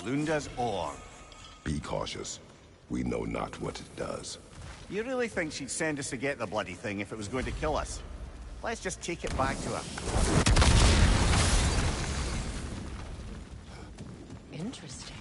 Lunda's orb. Be cautious. We know not what it does. You really think she'd send us to get the bloody thing if it was going to kill us? Let's just take it back to her. Interesting.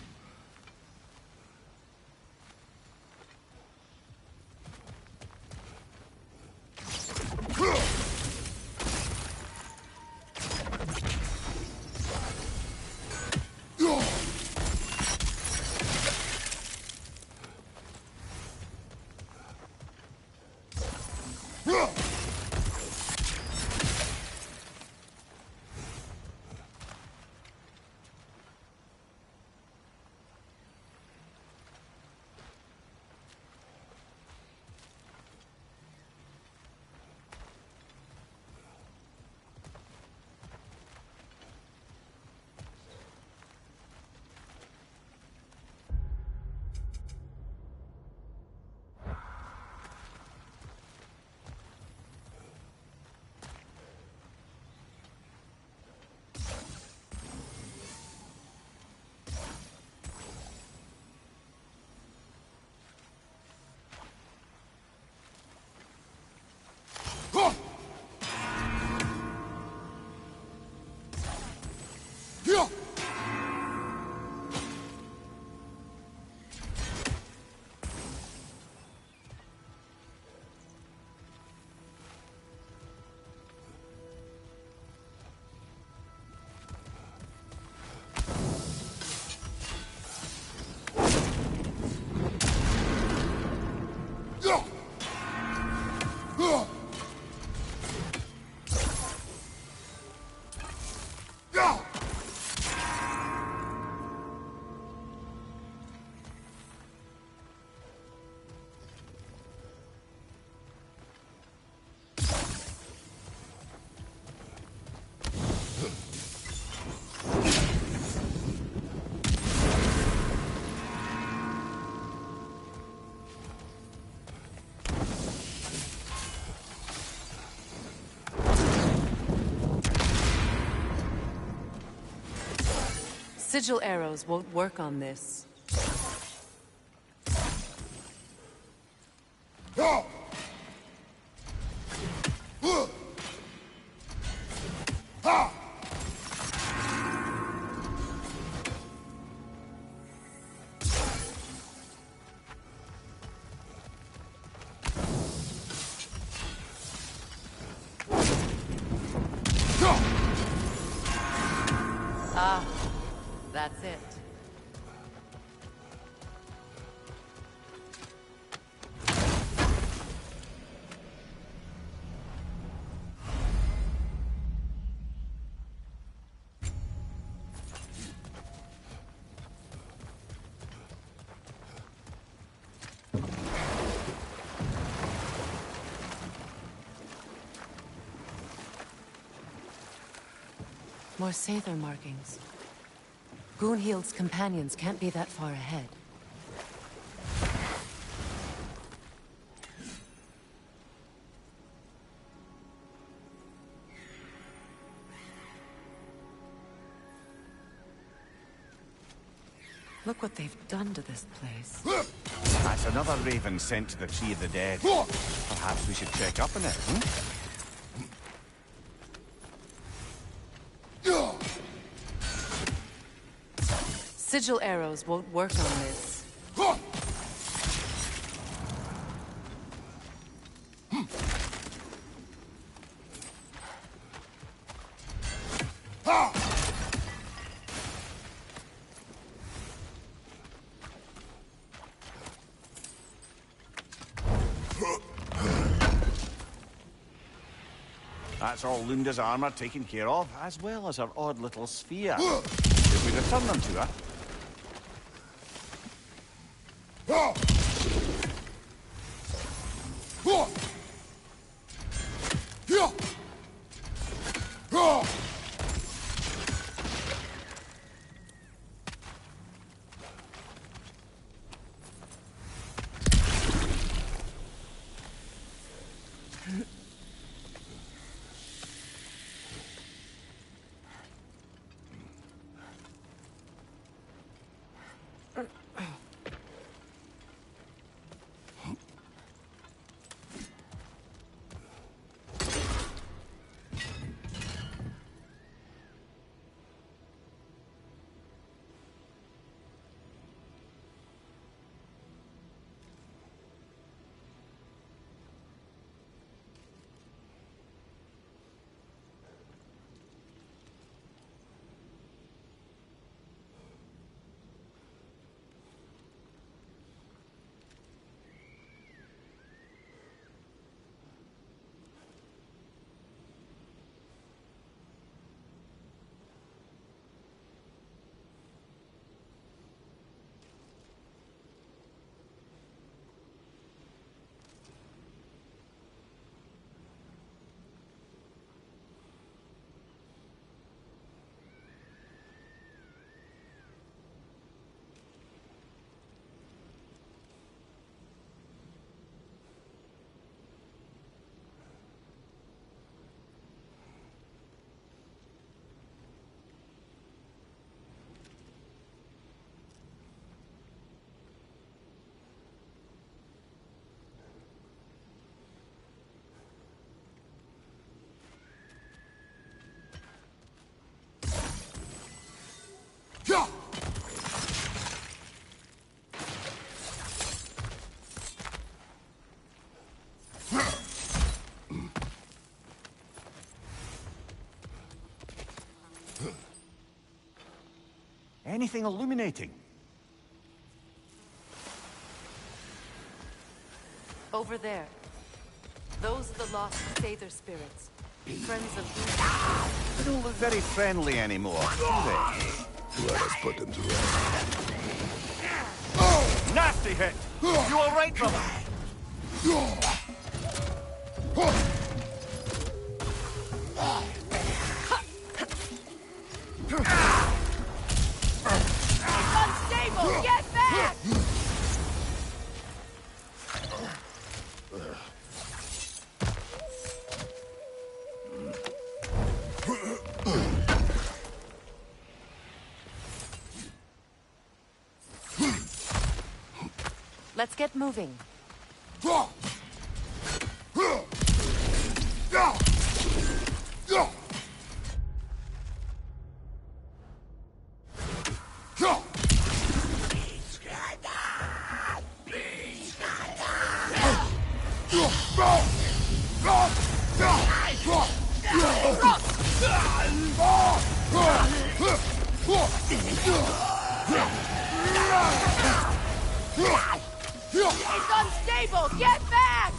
Sigil arrows won't work on this. Ah, that's it. More Sather markings. Gunhild's companions can't be that far ahead. Look what they've done to this place. That's another raven sent to the Tree of the Dead. Perhaps we should check up on it, hmm? Sigil arrows won't work on this. That's all Lunda's armor taken care of, as well as her odd little sphere. If we return them to her... Anything illuminating? Over there. Those are the lost Sather spirits. Friends of... They don't look very friendly anymore, do they? Let us put them to rest. Nasty hit! You all right, brother? It's unstable! Get back! Let's get moving. It's unstable! Get back!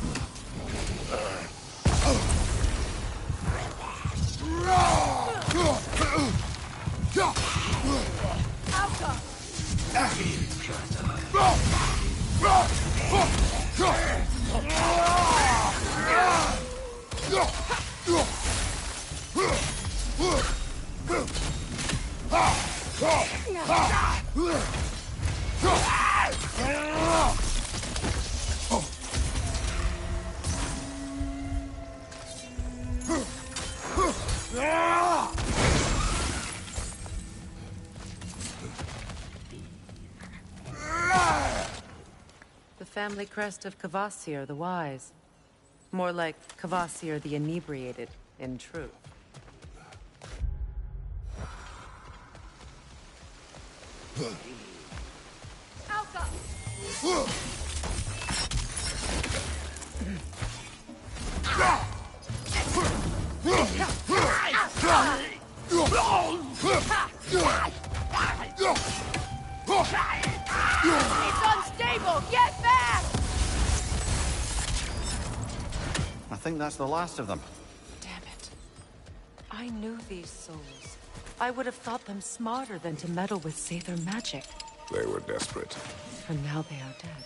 The family crest of Kvasir the Wise. More like Kvasir the Inebriated, in truth. Alka! It's unstable! Get back! I think that's the last of them. Damn it. I knew these souls. I would have thought them smarter than to meddle with Sather magic. They were desperate. And now they are dead.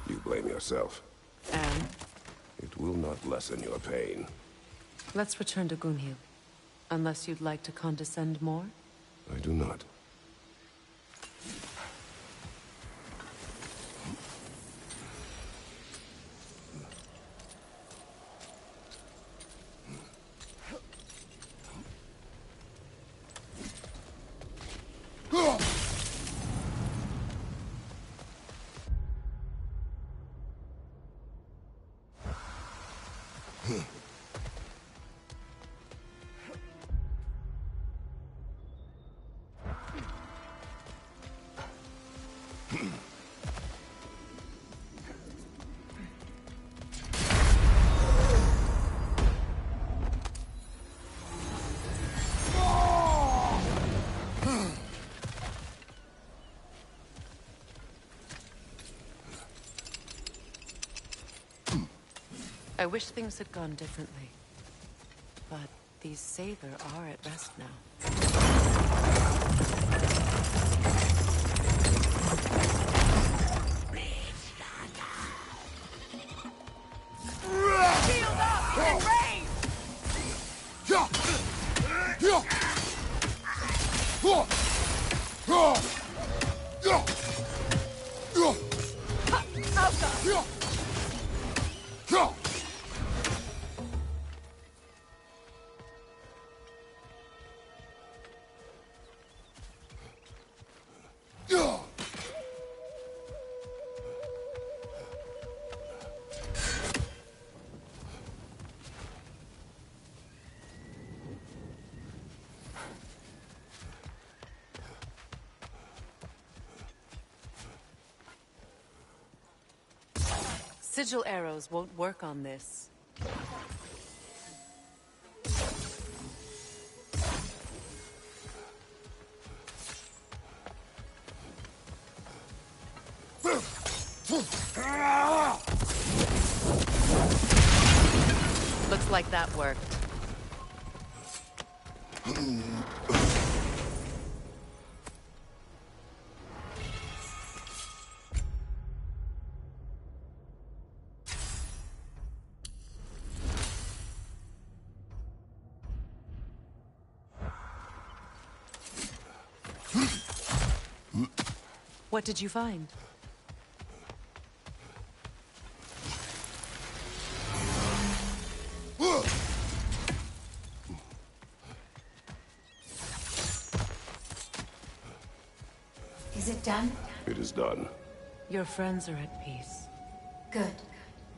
You blame yourself. And It will not lessen your pain. let's return to Gunhild. Unless you'd like to condescend more? I do not. I wish things had gone differently. But these Sather are at rest now. Shield up and raise! Alka! Sigil arrows won't work on this. Looks like that worked. What did you find? Is it done? It is done. Your friends are at peace. Good.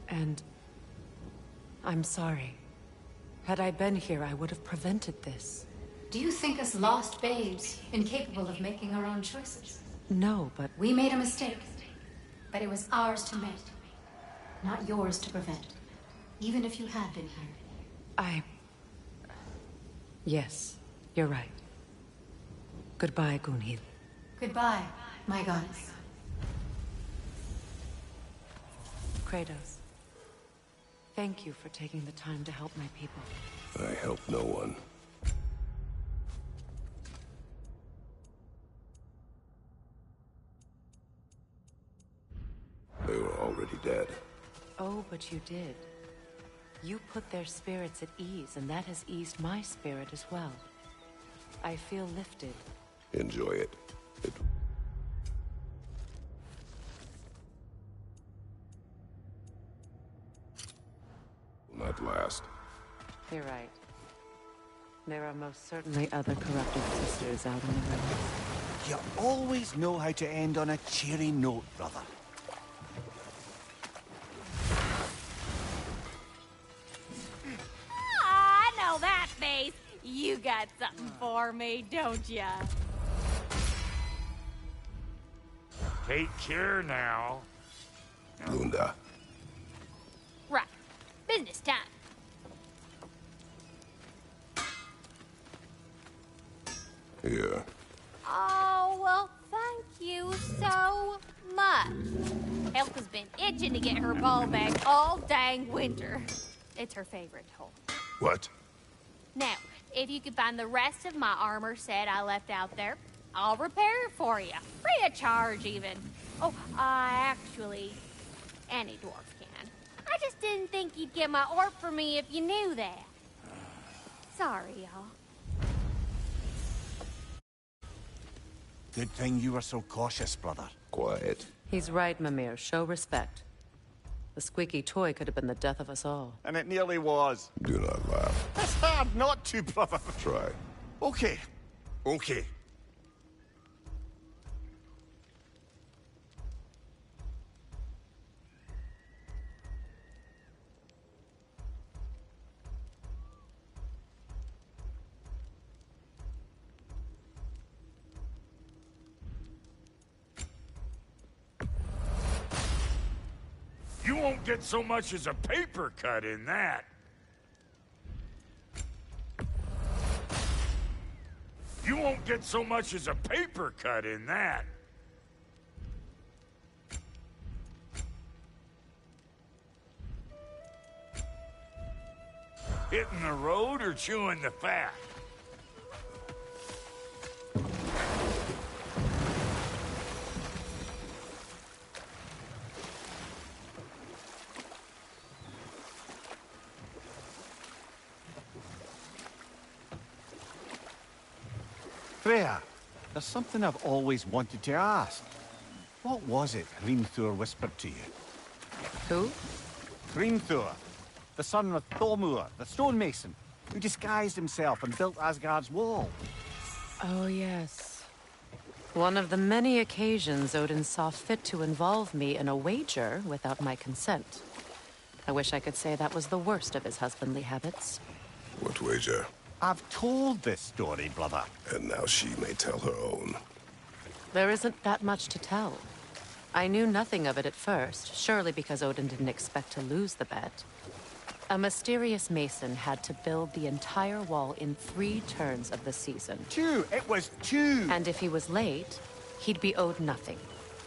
And I'm sorry. Had I been here, I would have prevented this. Do you think us lost babes, incapable of making our own choices? No, but We made a mistake, but it was ours to make, not yours to prevent. Even if you had been here. Yes, you're right. Goodbye, Gunhild. Goodbye, my goddess. Kratos. Thank you for taking the time to help my people. I help no one. They were already dead. Oh, but you did. You put their spirits at ease, and that has eased my spirit as well. I feel lifted. Enjoy it. It will not last. You're right. There are most certainly other corrupted sisters out in the realms. You always know how to end on a cheery note, brother. I know that face. You got something for me, don't ya? Take care now. Lunda. Right. Business time. Here. Oh, well, thank you so much. Elka's been itching to get her ball back all dang winter. It's her favorite toy. What? Now, if you could find the rest of my armor set I left out there, I'll repair it for you. Free of charge, even. Oh, actually, any dwarf can. I just didn't think you'd get my orb for me if you knew that. Sorry, y'all. Good thing you were so cautious, brother. Quiet. He's right, Mimir. Show respect. The squeaky toy could have been the death of us all. And it nearly was. Do not laugh. It's hard not to, brother. Try. Okay. Okay. You won't get so much as a paper cut in that. You won't get so much as a paper cut in that. Hitting the road or chewing the fat? Freya, there's something I've always wanted to ask. What was it Hrimthur whispered to you? Who? Hrimthur, the son of Thormur, the stonemason, who disguised himself and built Asgard's wall. Oh, yes. One of the many occasions Odin saw fit to involve me in a wager without my consent. I wish I could say that was the worst of his husbandly habits. What wager? I've told this story, brother. And now she may tell her own. There isn't that much to tell. I knew nothing of it at first, surely because Odin didn't expect to lose the bet. A mysterious mason had to build the entire wall in 3 turns of the season. 2! It was 2! And if he was late, he'd be owed nothing.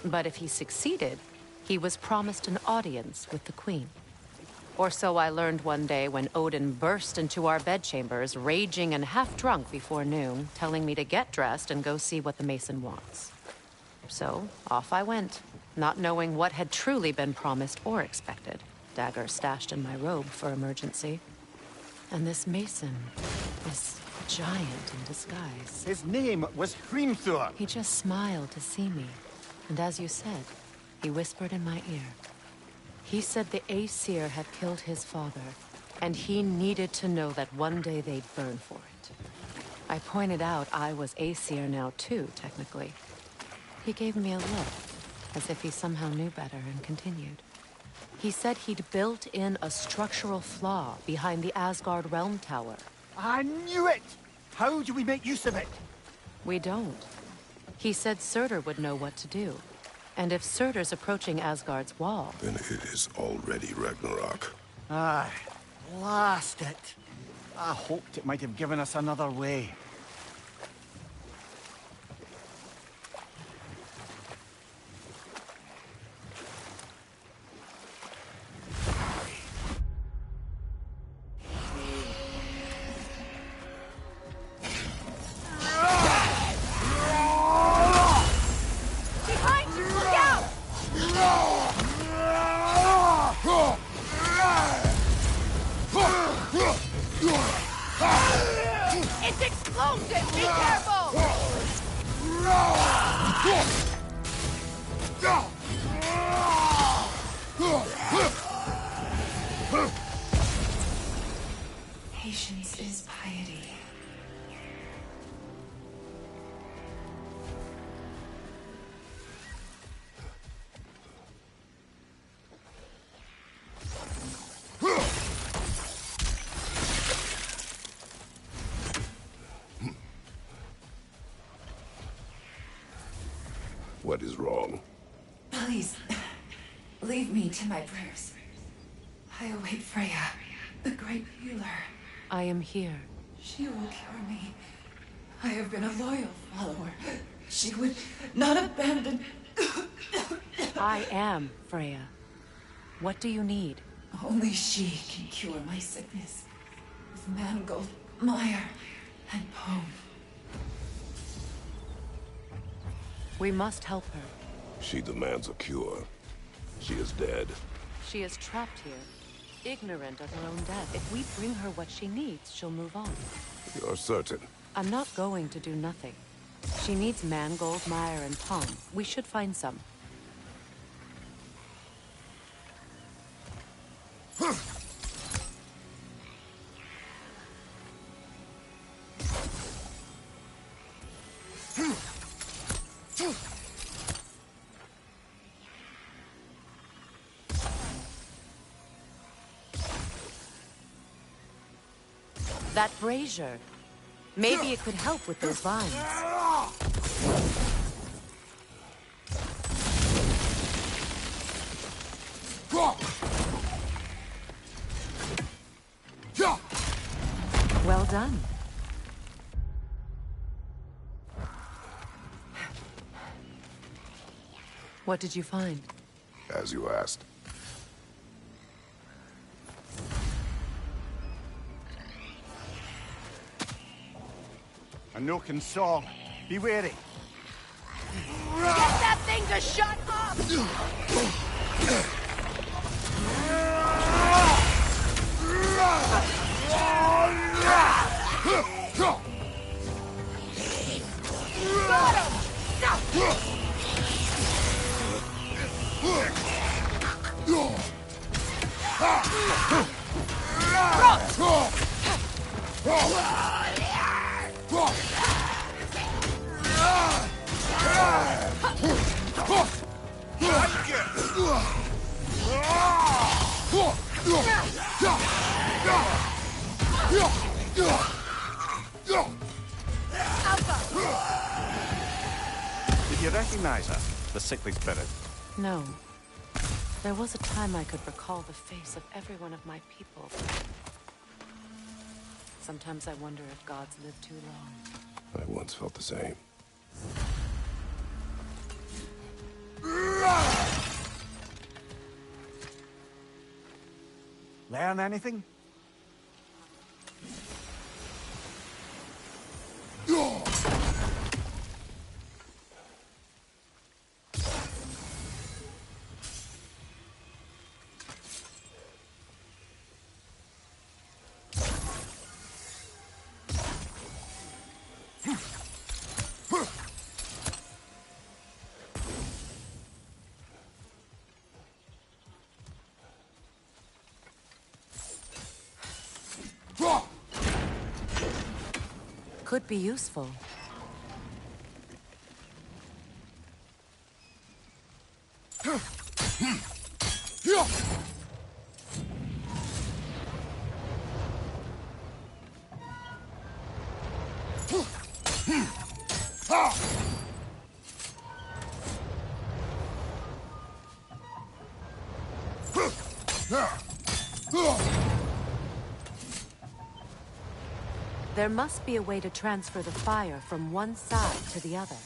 But if he succeeded, he was promised an audience with the queen. Or so I learned one day when Odin burst into our bedchambers, raging and half drunk before noon, telling me to get dressed and go see what the Mason wants. So, off I went, not knowing what had truly been promised or expected. Dagger stashed in my robe for emergency. And this Mason, this giant in disguise. His name was Hrimthur. He just smiled to see me. And as you said, he whispered in my ear. He said the Aesir had killed his father, and he needed to know that one day they'd burn for it. I pointed out I was Aesir now too, technically. He gave me a look, as if he somehow knew better, and continued. He said he'd built in a structural flaw behind the Asgard Realm Tower. I knew it! How do we make use of it? We don't. He said Surtur would know what to do. And if Surtur's approaching Asgard's wall... Then it is already Ragnarok. Ah, blast it. I hoped it might have given us another way. It's explosive! Be careful! Patience is piety. What is wrong? Please, leave me to my prayers. I await Freya, the great healer. I am here. She will cure me. I have been a loyal follower. She would not abandon... I am Freya. What do you need? Only she can cure my sickness. With mangold, mire, and poem. We must help her. She demands a cure. She is dead. She is trapped here, ignorant of her own death. If we bring her what she needs, she'll move on. You're certain? I'm not going to do nothing. She needs mangold, mire, and palm. We should find some. That brazier. Maybe it could help with those vines. Well done. What did you find? As you asked. A Noken song. Be wary. Get that thing to shut up! Got him! Did you recognize her? The sickly spirit? No. There was a time I could recall the face of every one of my people. Sometimes I wonder if gods live too long. I once felt the same. Learn anything? Could be useful. There must be a way to transfer the fire from one side to the other.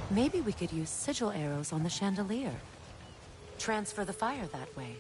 Maybe we could use sigil arrows on the chandelier. Transfer the fire that way.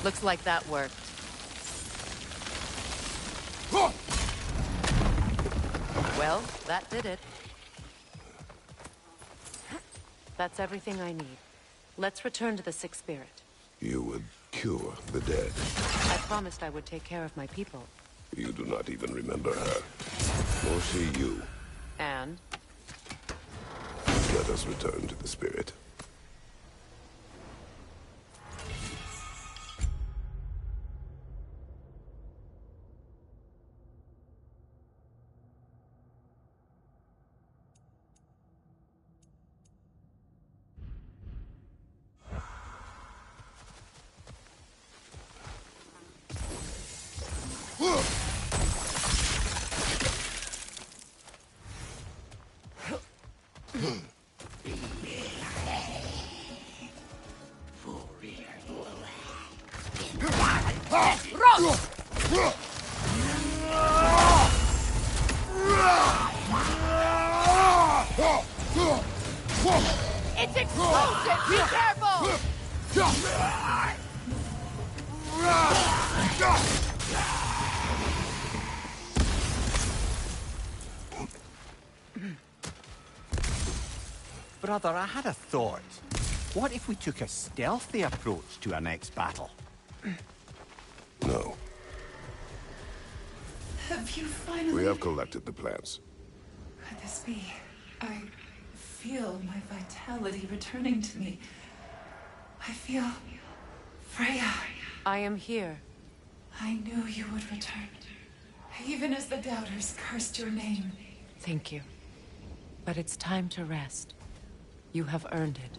Looks like that worked. Well, that did it. That's everything I need. Let's return to the Sick Spirit. You would cure the dead. I promised I would take care of my people. You do not even remember her. Nor she you. And? Let us return to the spirit. It's explosive! Be careful! Brother, I had a thought. What if we took a stealthy approach to our next battle? No. Have you finally... We have collected the plans. Could this be? I feel my vitality returning to me. I feel... Freya. I am here. I knew you would return. Even as the doubters cursed your name. Thank you. But it's time to rest. You have earned it.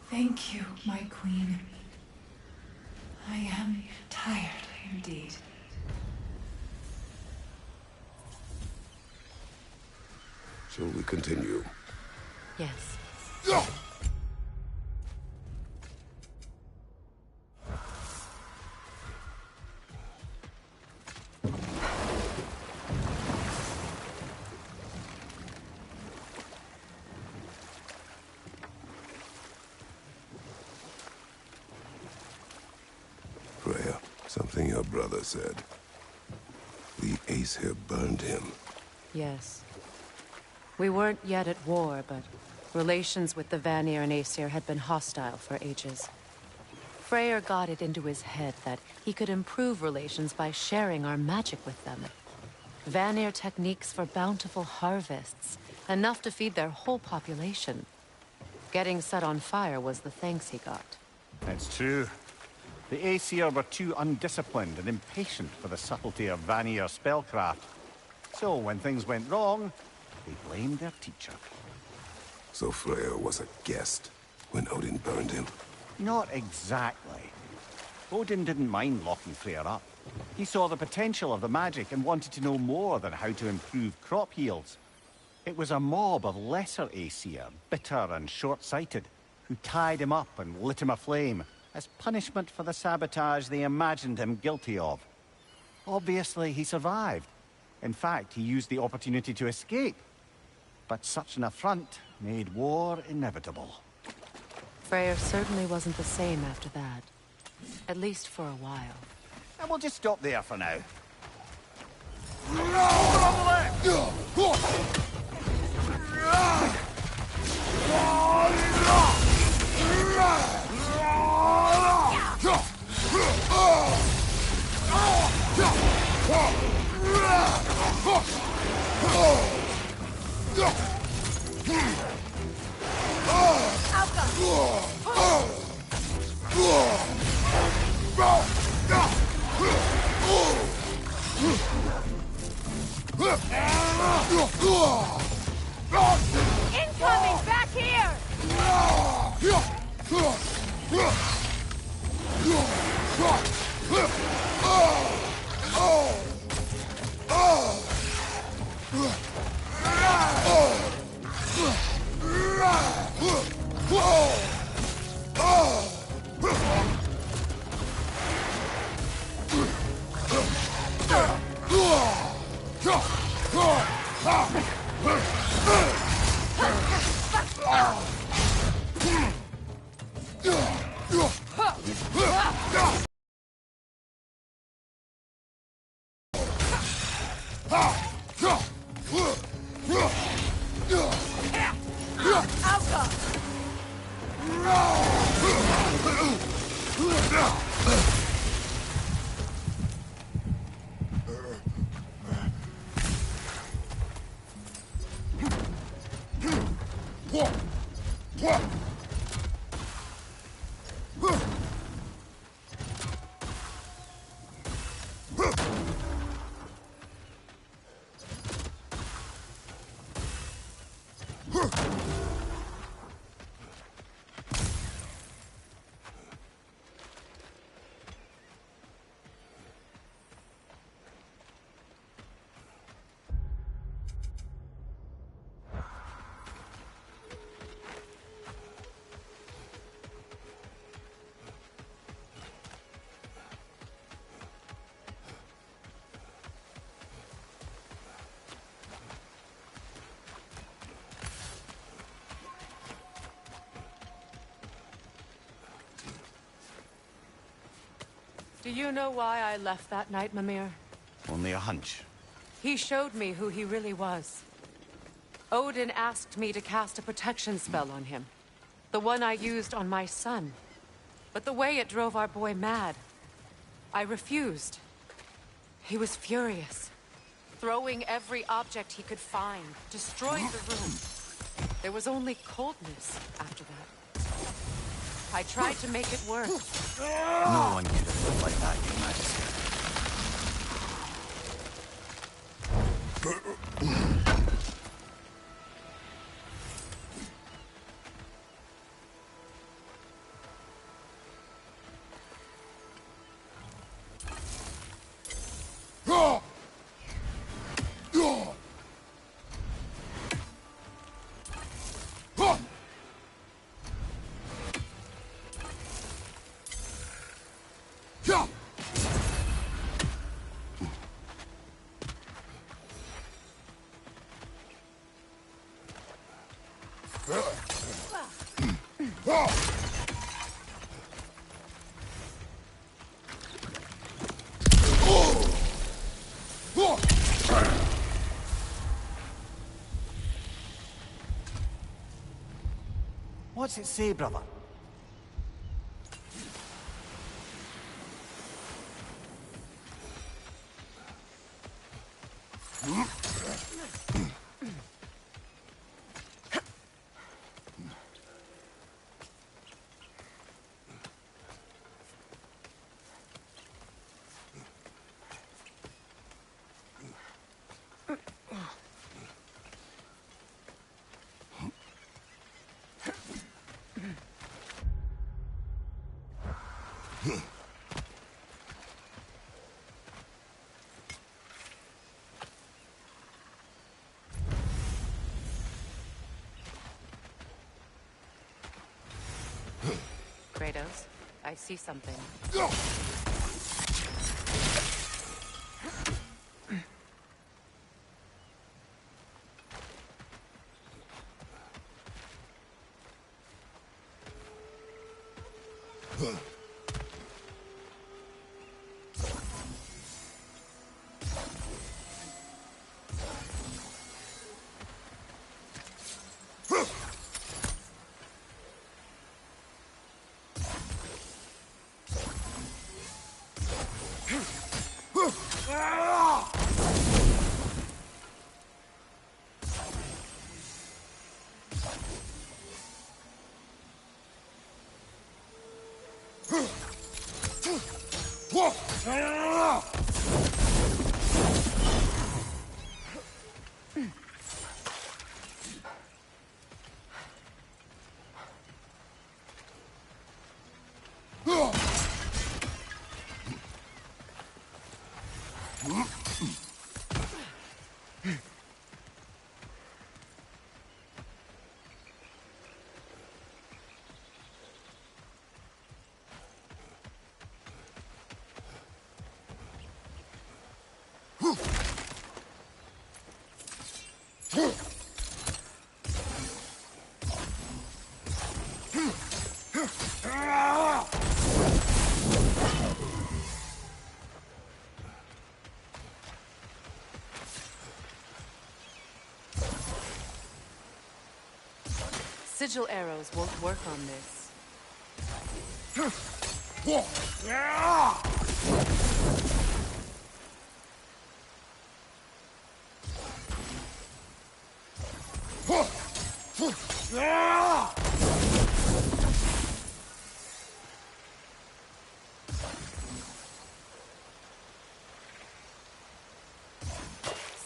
Thank you, my queen. I am tired indeed. Shall we continue? Yes. Freya, something your brother said. The Aesir burned him. Yes. We weren't yet at war, but relations with the Vanir and Aesir had been hostile for ages. Freyr got it into his head that he could improve relations by sharing our magic with them. Vanir techniques for bountiful harvests, enough to feed their whole population. Getting set on fire was the thanks he got. It's true. The Aesir were too undisciplined and impatient for the subtlety of Vanir spellcraft. So when things went wrong, they blamed their teacher. So Freya was a guest when Odin burned him. Not exactly. Odin didn't mind locking Freyr up. He saw the potential of the magic and wanted to know more than how to improve crop yields. It was a mob of lesser Aesir, bitter and short-sighted, who tied him up and lit him aflame as punishment for the sabotage they imagined him guilty of. Obviously, he survived. In fact, he used the opportunity to escape. But such an affront made war inevitable. Freyr certainly wasn't the same after that. At least for a while. And we'll just stop there for now. Incoming! Back here! Do you know why I left that night, Mimir? Only a hunch. He showed me who he really was. Odin asked me to cast a protection spell on him. The one I used on my son. But the way it drove our boy mad, I refused. He was furious, throwing every object he could find, destroyed the room. There was only coldness after that. I tried to make it work. No one could have lived like that, Your Majesty. What's it say, brother? Kratos, I see something. Sigil arrows won't work on this.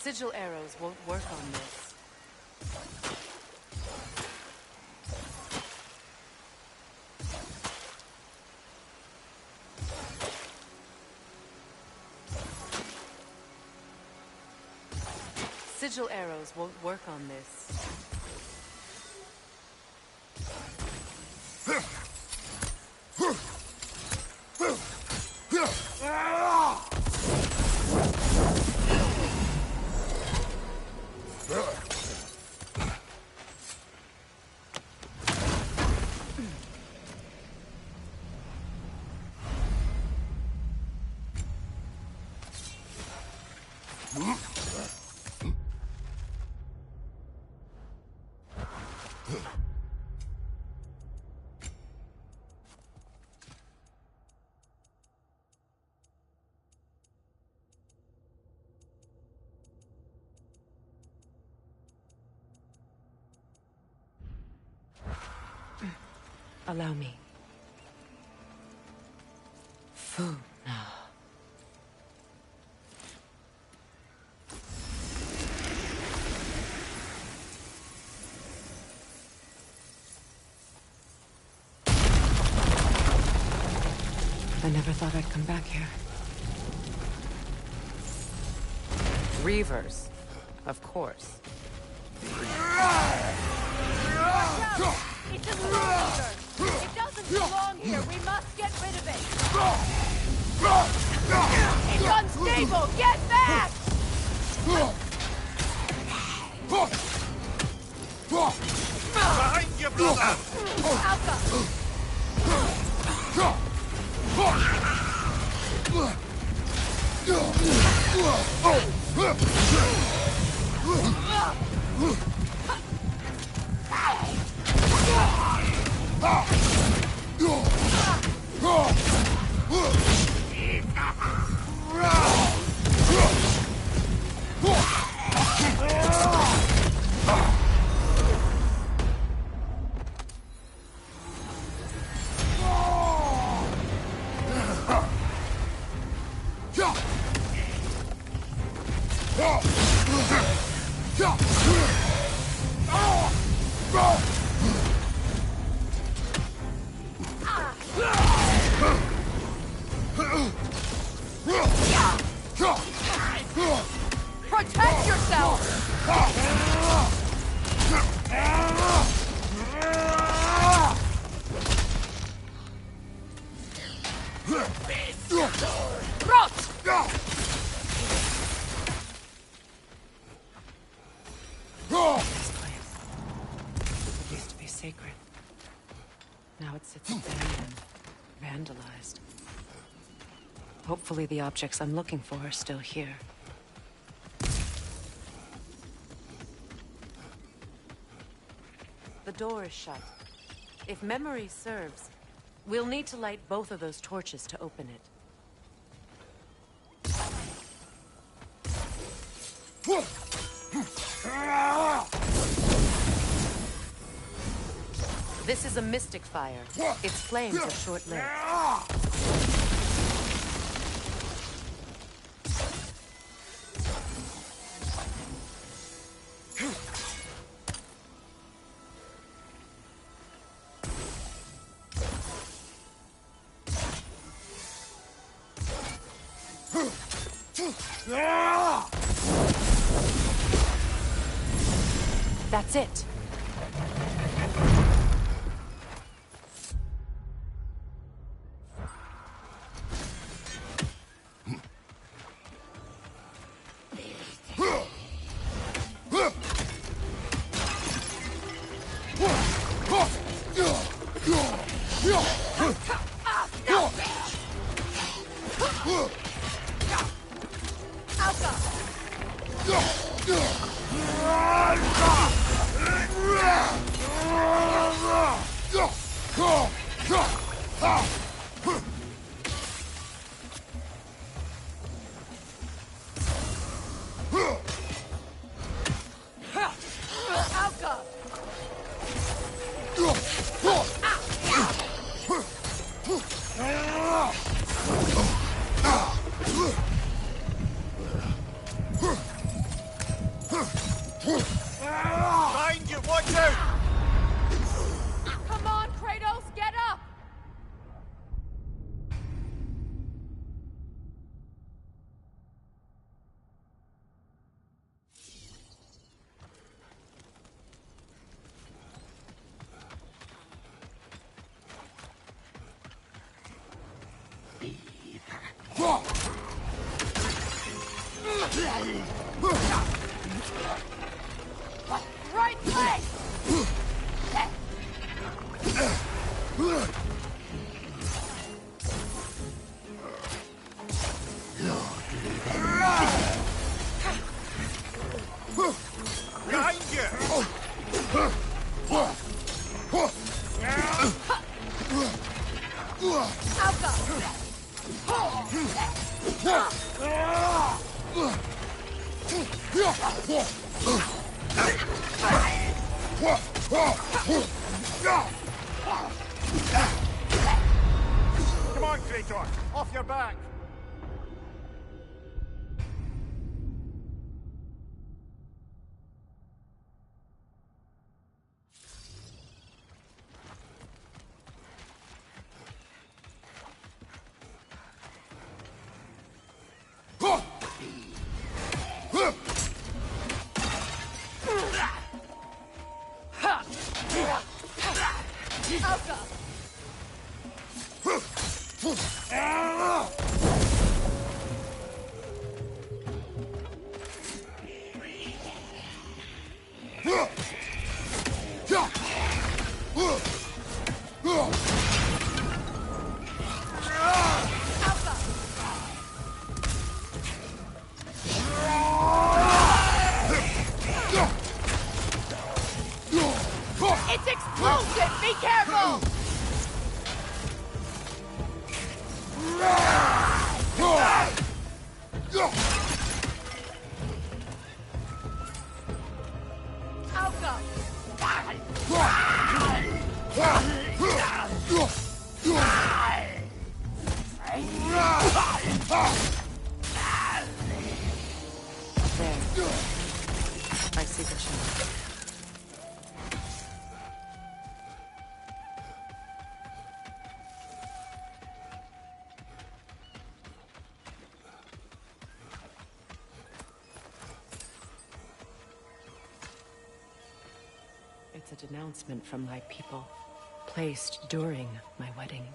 Sigil arrows won't work on this. Sigil arrows won't work on this. Allow me. Food now. I never thought I'd come back here. Reavers, of course. It's a monster! It doesn't belong here! We must get rid of it! It's unstable! Get back! Behind you, brother! Alpha! Protect yourself! Rot! This place. It used to be sacred. Now it sits abandoned, vandalized. Hopefully the objects I'm looking for are still here. The door is shut. If memory serves, we'll need to light both of those torches to open it. This is a mystic fire. Its flames are short-lived. That's it. Behind you, watch out! Come on, Kratos, get up! Right leg! Behind you! Come on, Krator! Off your back! It's explosive! Be careful! I'll go. There. I see the channel. It's a denouncement from my people, placed during my wedding.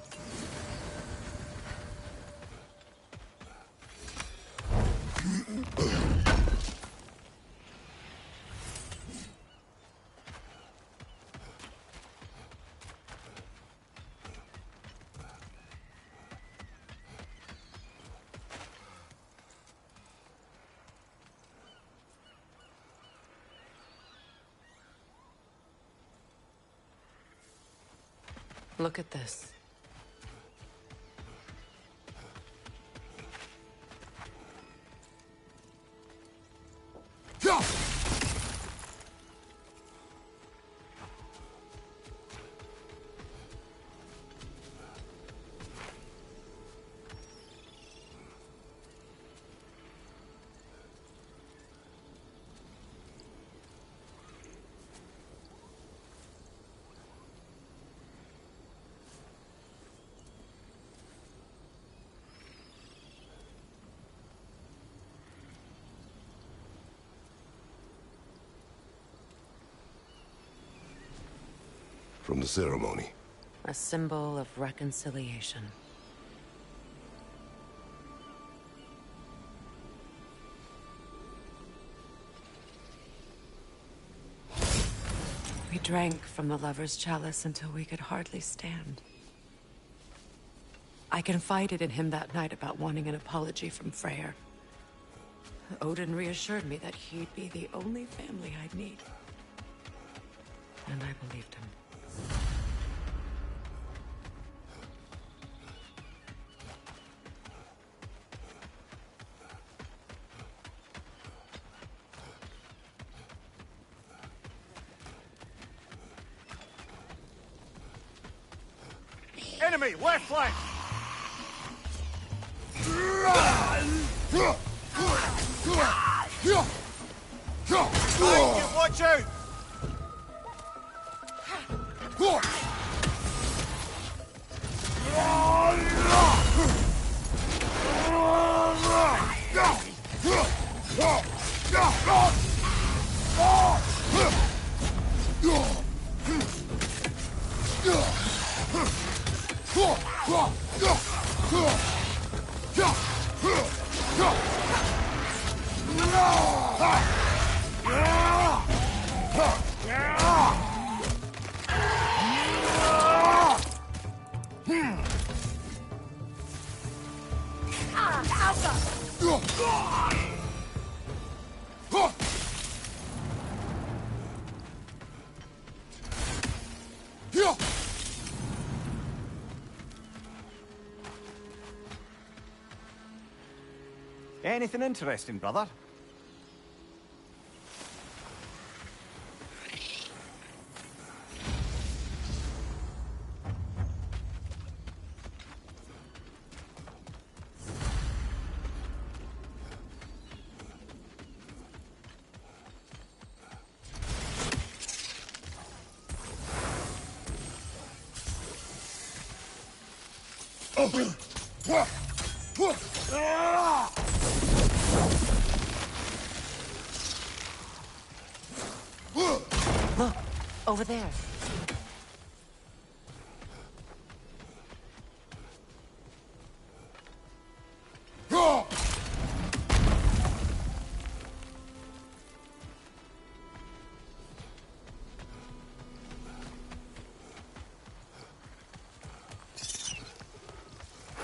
Look at this. From the ceremony. A symbol of reconciliation. We drank from the lover's chalice until we could hardly stand. I confided in him that night about wanting an apology from Freyr. Odin reassured me that he'd be the only family I'd need. And I believed him. Enemy, left flank! Watch out! Anything interesting, brother? Look, over there.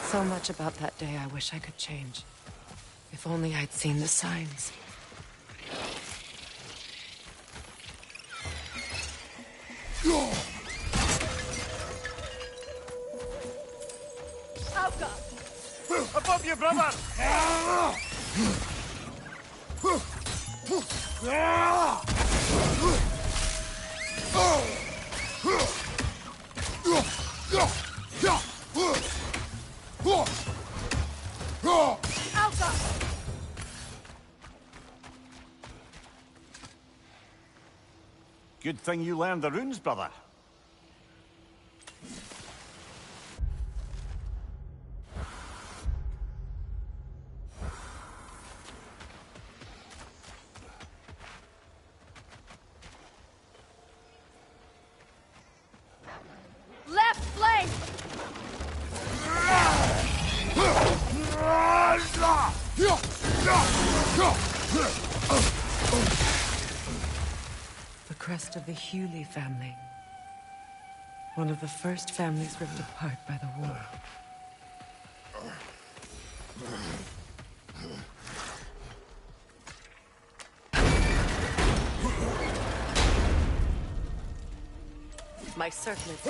So much about that day I wish I could change. If only I'd seen the signs. Above you, brother! Good thing you learned the runes, brother. Left flank! The crest of the Hewley family. One of the first families ripped apart by the war. My circlets.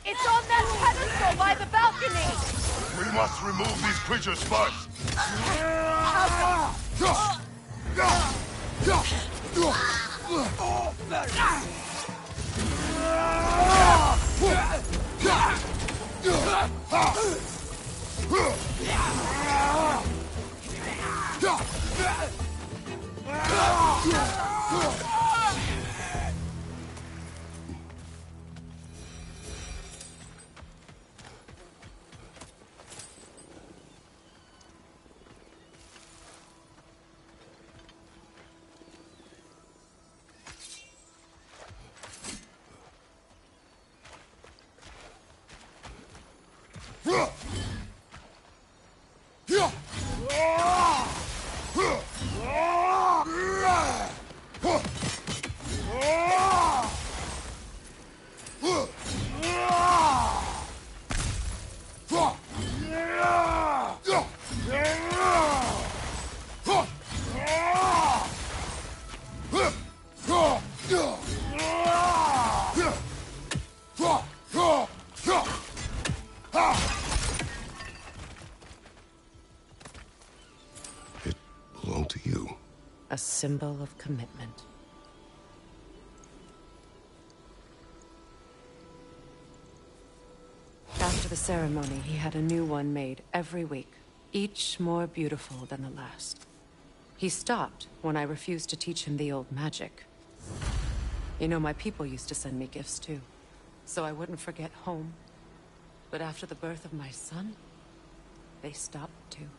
It's on that pedestal by the balcony! We must remove these creatures first. It belonged to you. A symbol of commitment. After the ceremony, he had a new one made every week, each more beautiful than the last. He stopped when I refused to teach him the old magic. You know, my people used to send me gifts too, so I wouldn't forget home. But after the birth of my son, they stopped too.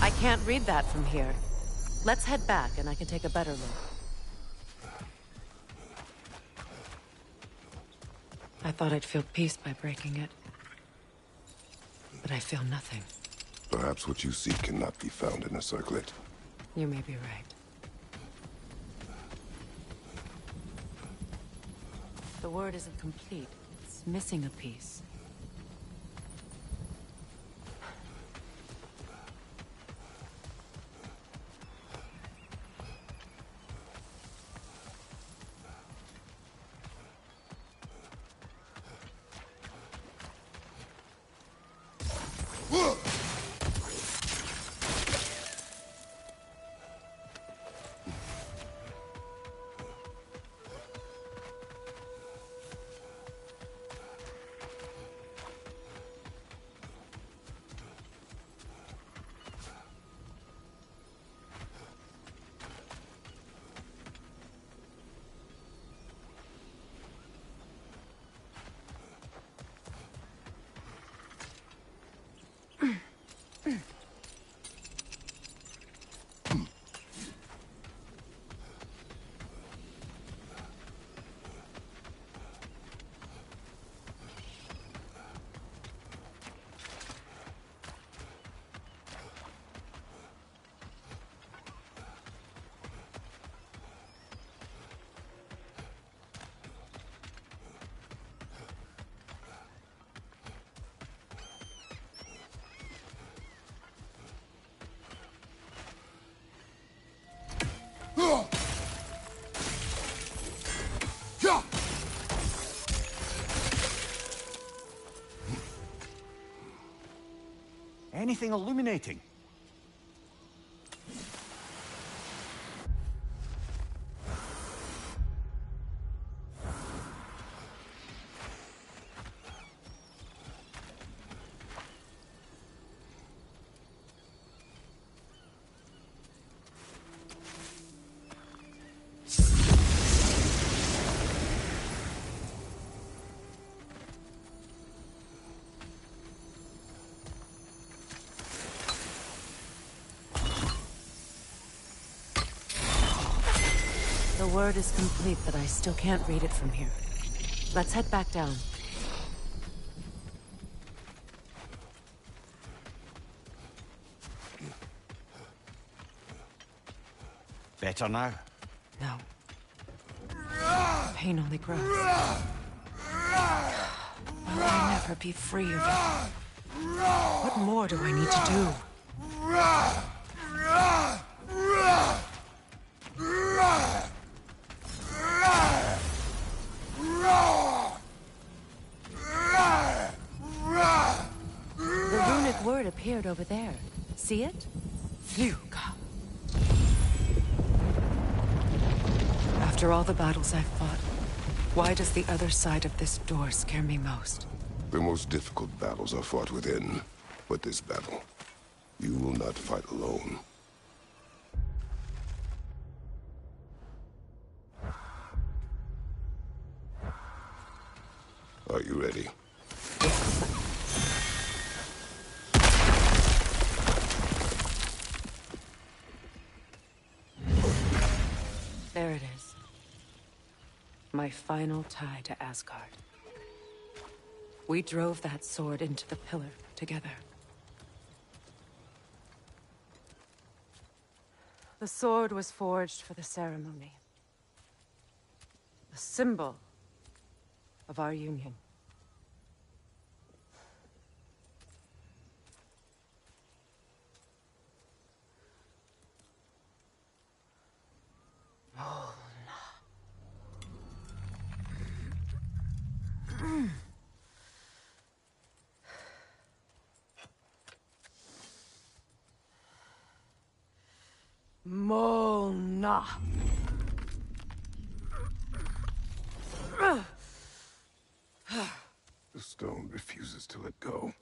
I can't read that from here. Let's head back and I can take a better look. I thought I'd feel peace by breaking it. But I feel nothing. Perhaps what you seek cannot be found in a circlet. You may be right. The word isn't complete. It's missing a piece. Anything illuminating? The word is complete, but I still can't read it from here. Let's head back down. Better now? No. Pain only grows. Will I never be free of it? What more do I need to do? The runic word appeared over there. See it? Fuga. After all the battles I've fought, why does the other side of this door scare me most? The most difficult battles are fought within. But this battle, you will not fight alone. Are you ready? There it is. My final tie to Asgard. We drove that sword into the pillar together. The sword was forged for the ceremony. A symbol of our union. The stone refuses to let go.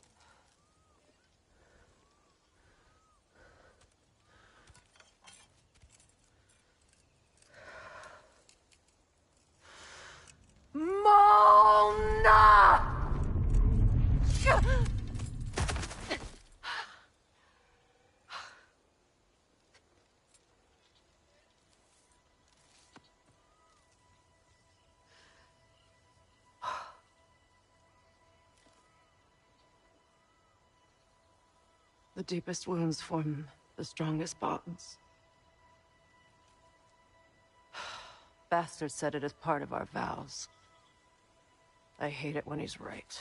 Mona! The deepest wounds form the strongest bonds. Bastard said it as part of our vows. I hate it when he's right.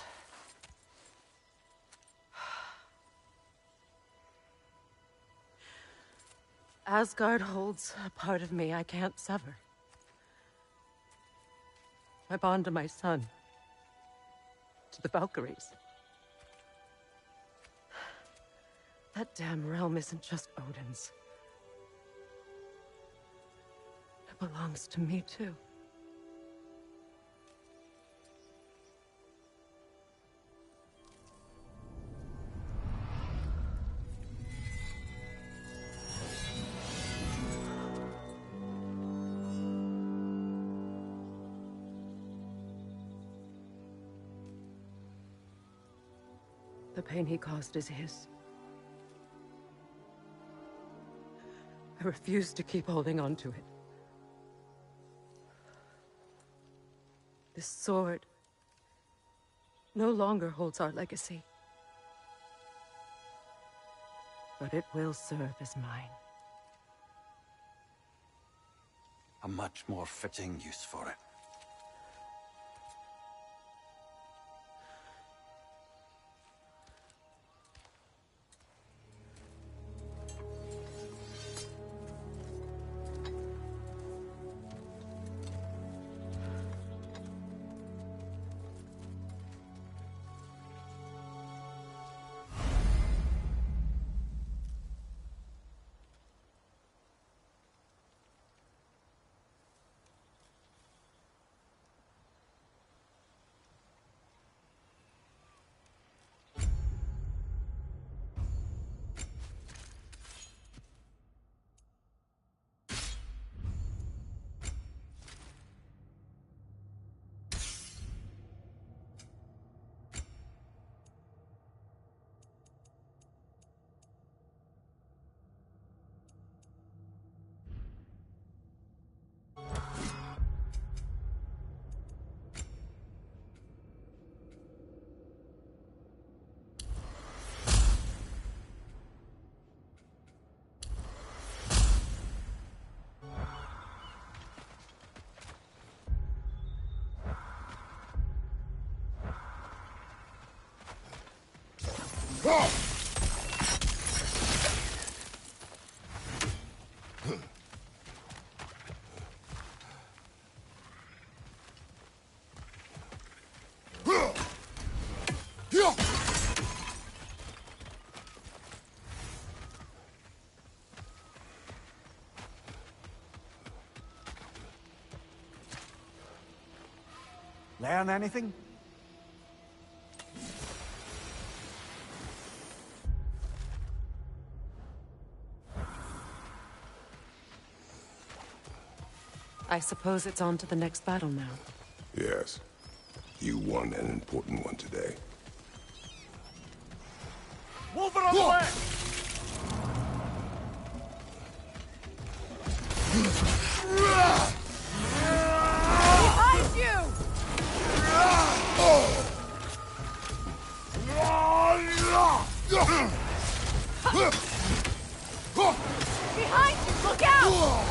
Asgard holds a part of me I can't sever. My bond to my son. To the Valkyries. That damn realm isn't just Odin's. It belongs to me, too. The pain he caused is his. I refuse to keep holding on to it. This sword no longer holds our legacy. But it will serve as mine. A much more fitting use for it. Learn anything? I suppose it's on to the next battle now. Yes. You won an important one today. Move it on the left! Behind you! Behind you! Look out!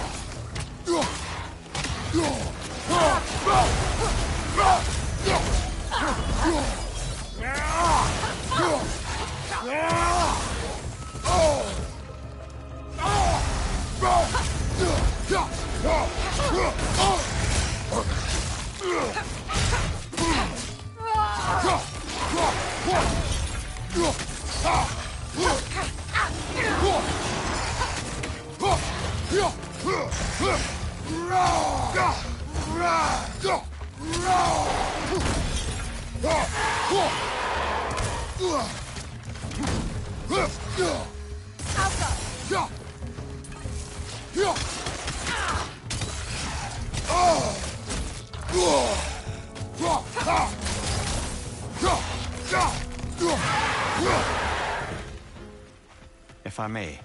If I may.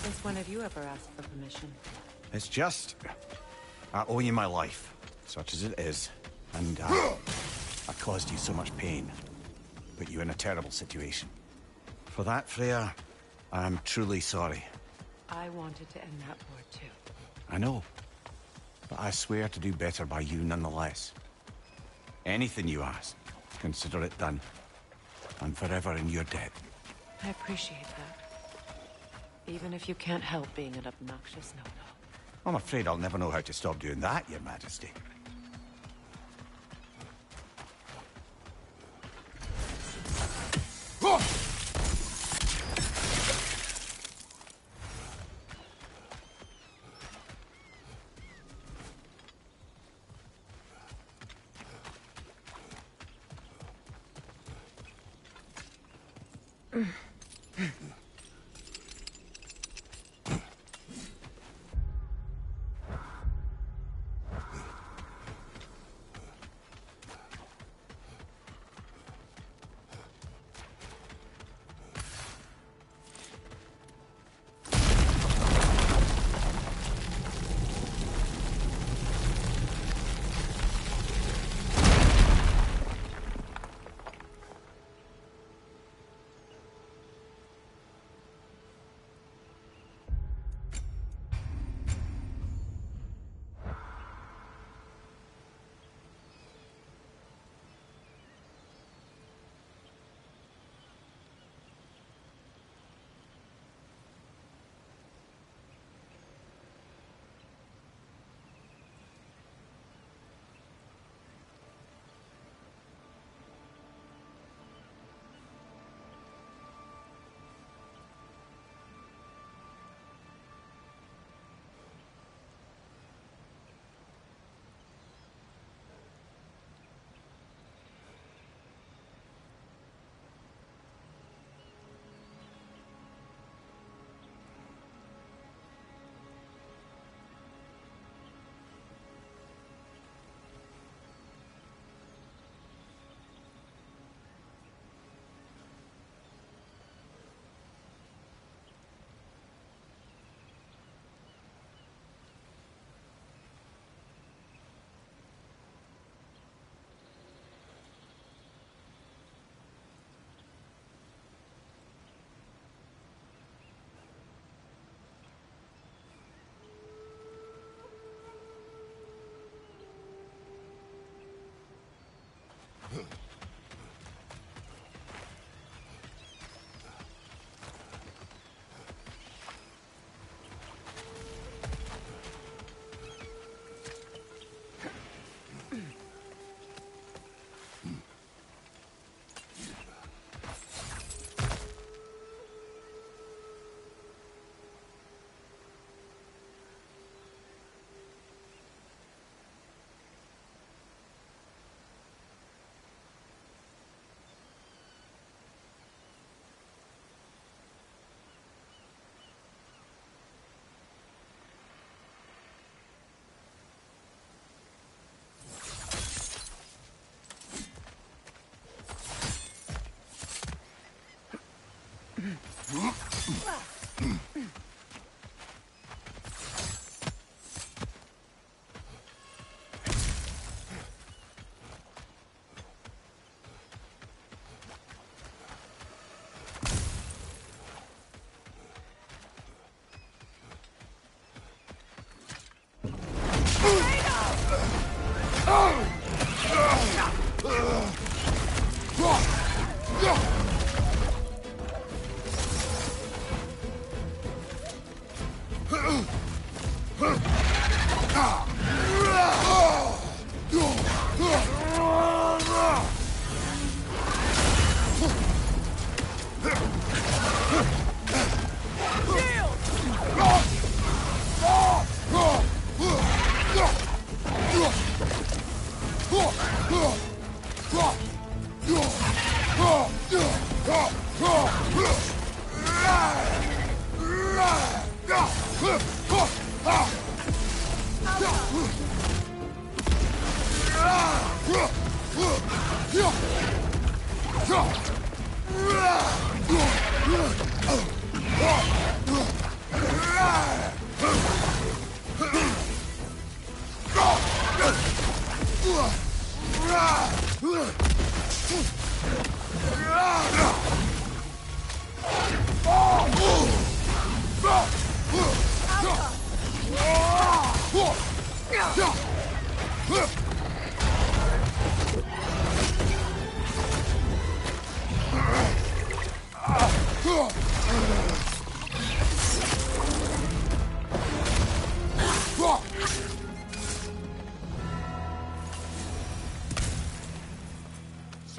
Since when have you ever asked for permission? It's just... I owe you my life, such as it is. And I caused you so much pain. Put you in a terrible situation. For that, Freya, I'm truly sorry. I wanted to end that war too. I know. But I swear to do better by you nonetheless. Anything you ask, consider it done. I'm forever in your debt. I appreciate that. Even if you can't help being an obnoxious no-no. I'm afraid I'll never know how to stop doing that, Your Majesty.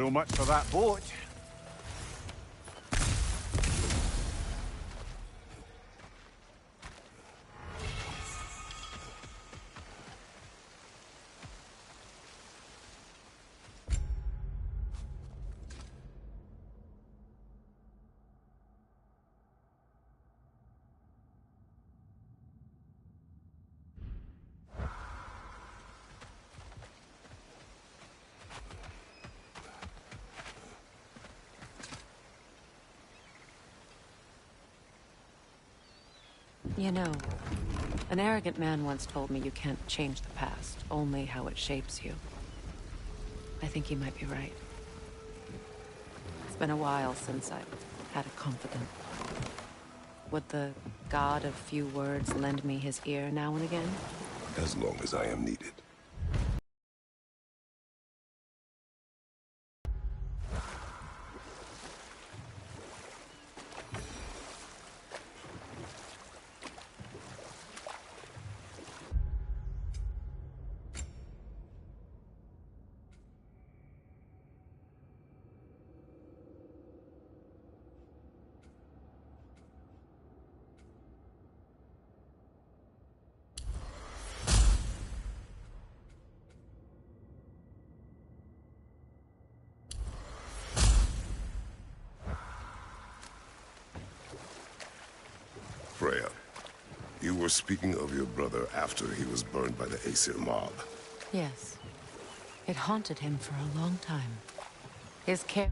So much for that boat. You know, an arrogant man once told me you can't change the past, only how it shapes you. I think he might be right. It's been a while since I've had a confidant. Would the god of few words lend me his ear now and again? As long as I am needed. Freya, you were speaking of your brother after he was burned by the Aesir mob. Yes. It haunted him for a long time. His care...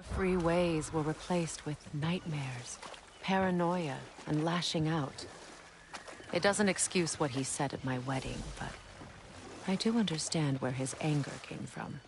Free ways were replaced with nightmares, paranoia, and lashing out. It doesn't excuse what he said at my wedding, but I do understand where his anger came from.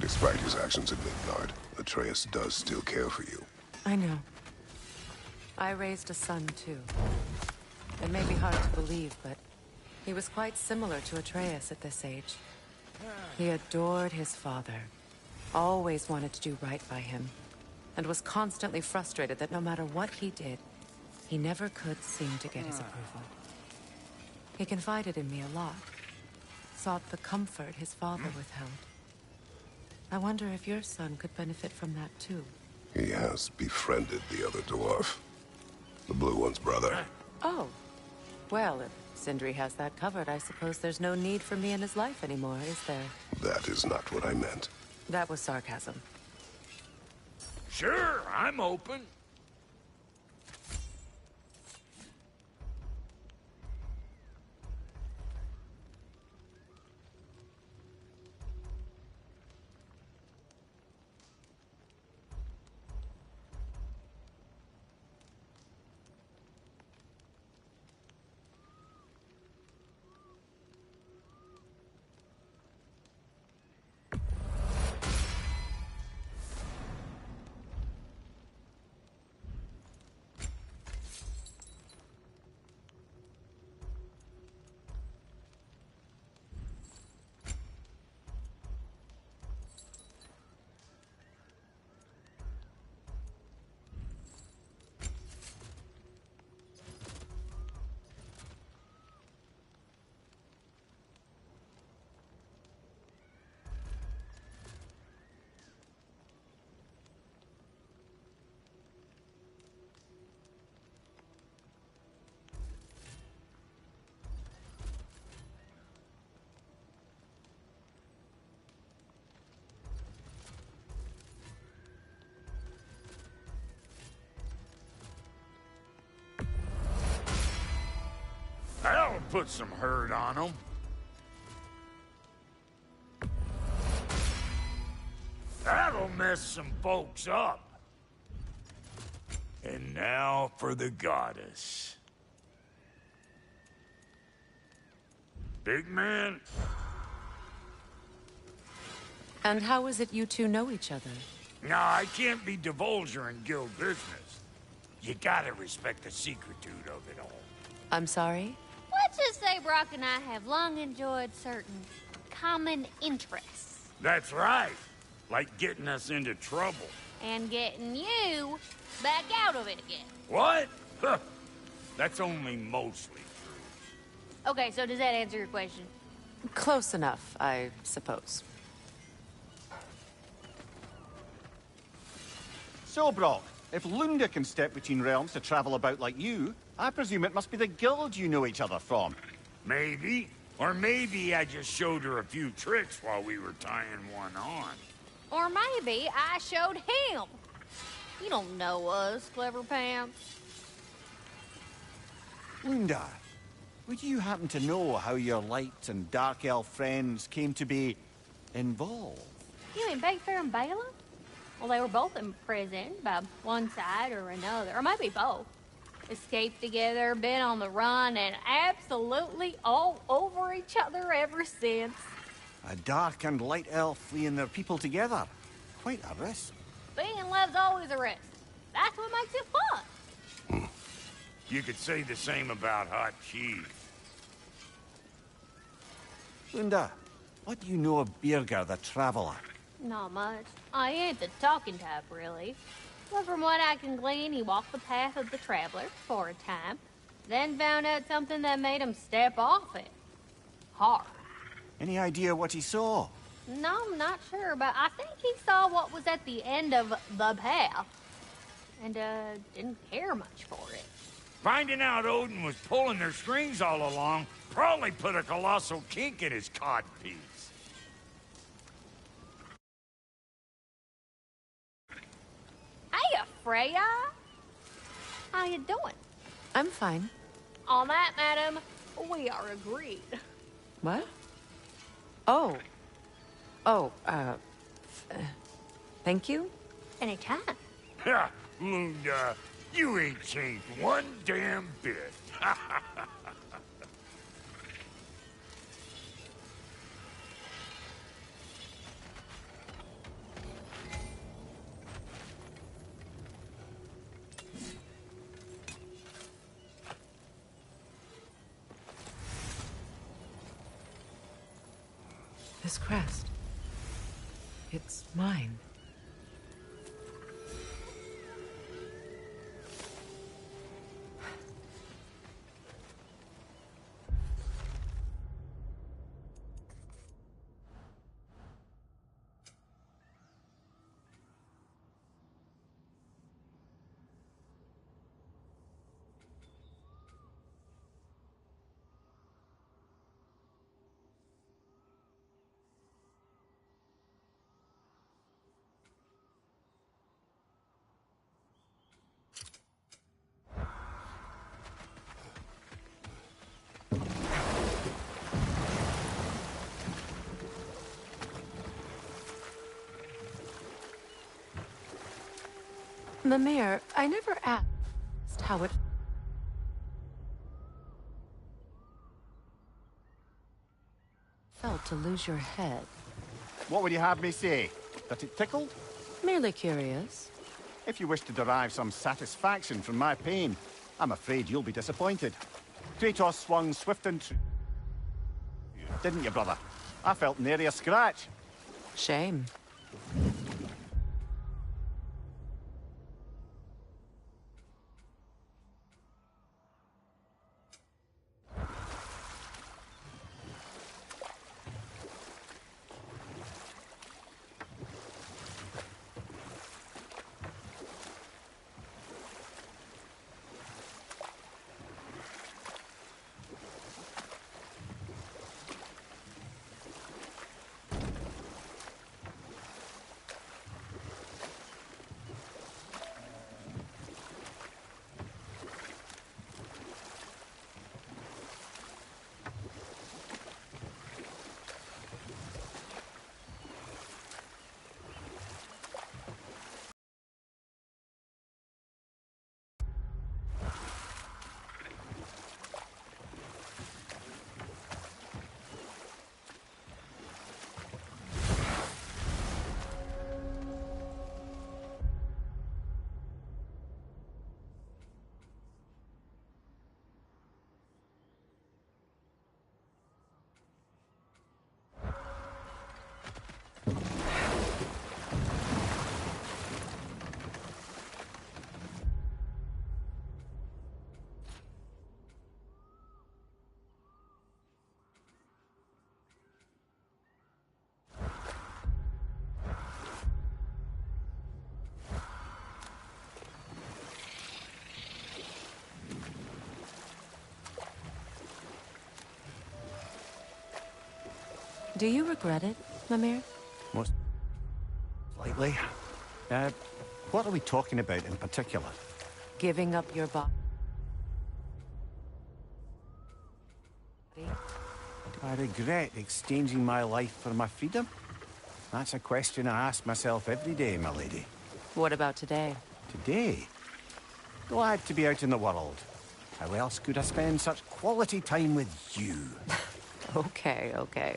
Despite his actions in Midgard, Atreus does still care for you. I know. I raised a son, too. It may be hard to believe, but he was quite similar to Atreus at this age. He adored his father, always wanted to do right by him, and was constantly frustrated that no matter what he did, he never could seem to get his approval. He confided in me a lot, sought the comfort his father withheld. I wonder if your son could benefit from that too. He has befriended the other dwarf. The blue one's brother. Oh. Well, if Sindri has that covered, I suppose there's no need for me in his life anymore, is there? That is not what I meant. That was sarcasm. Sure, I'm open. That'll put some hurt on them. That'll mess some folks up. And now for the goddess. Big man? And how is it you two know each other? Nah, I can't be divulger in guild business. You gotta respect the secretude of it all. I'm sorry? Let's just say Brock and I have long enjoyed certain common interests. That's right. Like getting us into trouble. And getting you back out of it again. What? Huh. That's only mostly true. Okay, so does that answer your question? Close enough, I suppose. So, Brock, if Lunda can step between realms to travel about like you, I presume it must be the guild you know each other from. Maybe. Or maybe I just showed her a few tricks while we were tying one on. Or maybe I showed him. You don't know us, Clever Pants. Lunda, would you happen to know how your light and dark elf friends came to be involved? You mean Bayfair and Bala? Well, they were both in prison by one side or another, or maybe both. Escaped together, been on the run, and absolutely all over each other ever since. A dark and light elf fleeing their people together. Quite a risk. Being in love's always a risk. That's what makes it fun. You could say the same about hot cheese. Lunda, what do you know of Birger the Traveler? Not much. I ain't the talking type, really. But from what I can glean, he walked the path of the traveler for a time, then found out something that made him step off it. Hard. Any idea what he saw? No, I'm not sure, but I think he saw what was at the end of the path. And, didn't care much for it. Finding out Odin was pulling their strings all along probably put a colossal kink in his codpiece. Hey, Freya! How you doing? I'm fine. On that, madam, we are agreed. What? Oh. Oh, thank you? Anytime. Ha! Lunda, you ain't changed one damn bit. This crest. It's mine. Mimir, I never asked how it felt to lose your head. What would you have me say? That it tickled? Merely curious. If you wish to derive some satisfaction from my pain, I'm afraid you'll be disappointed. Kratos swung swift and true. Didn't you, brother? I felt nary a scratch. Shame. Do you regret it, Mimir? Most likely. What are we talking about in particular? Giving up your body? Do I regret exchanging my life for my freedom? That's a question I ask myself every day, my lady. What about today? Today? Glad to be out in the world. How else could I spend such quality time with you? Okay, okay.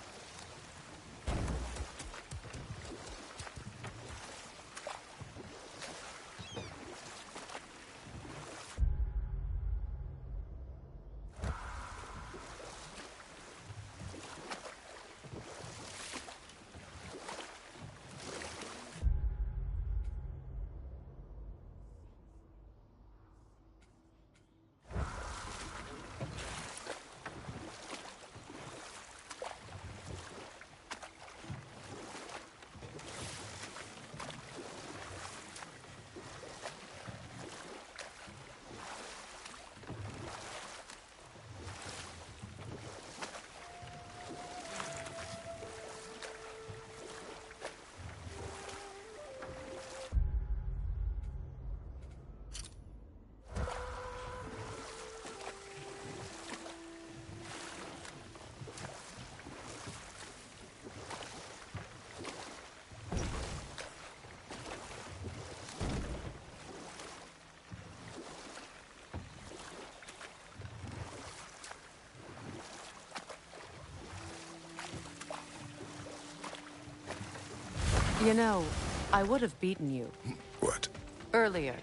You know, I would have beaten you. What? Earlier,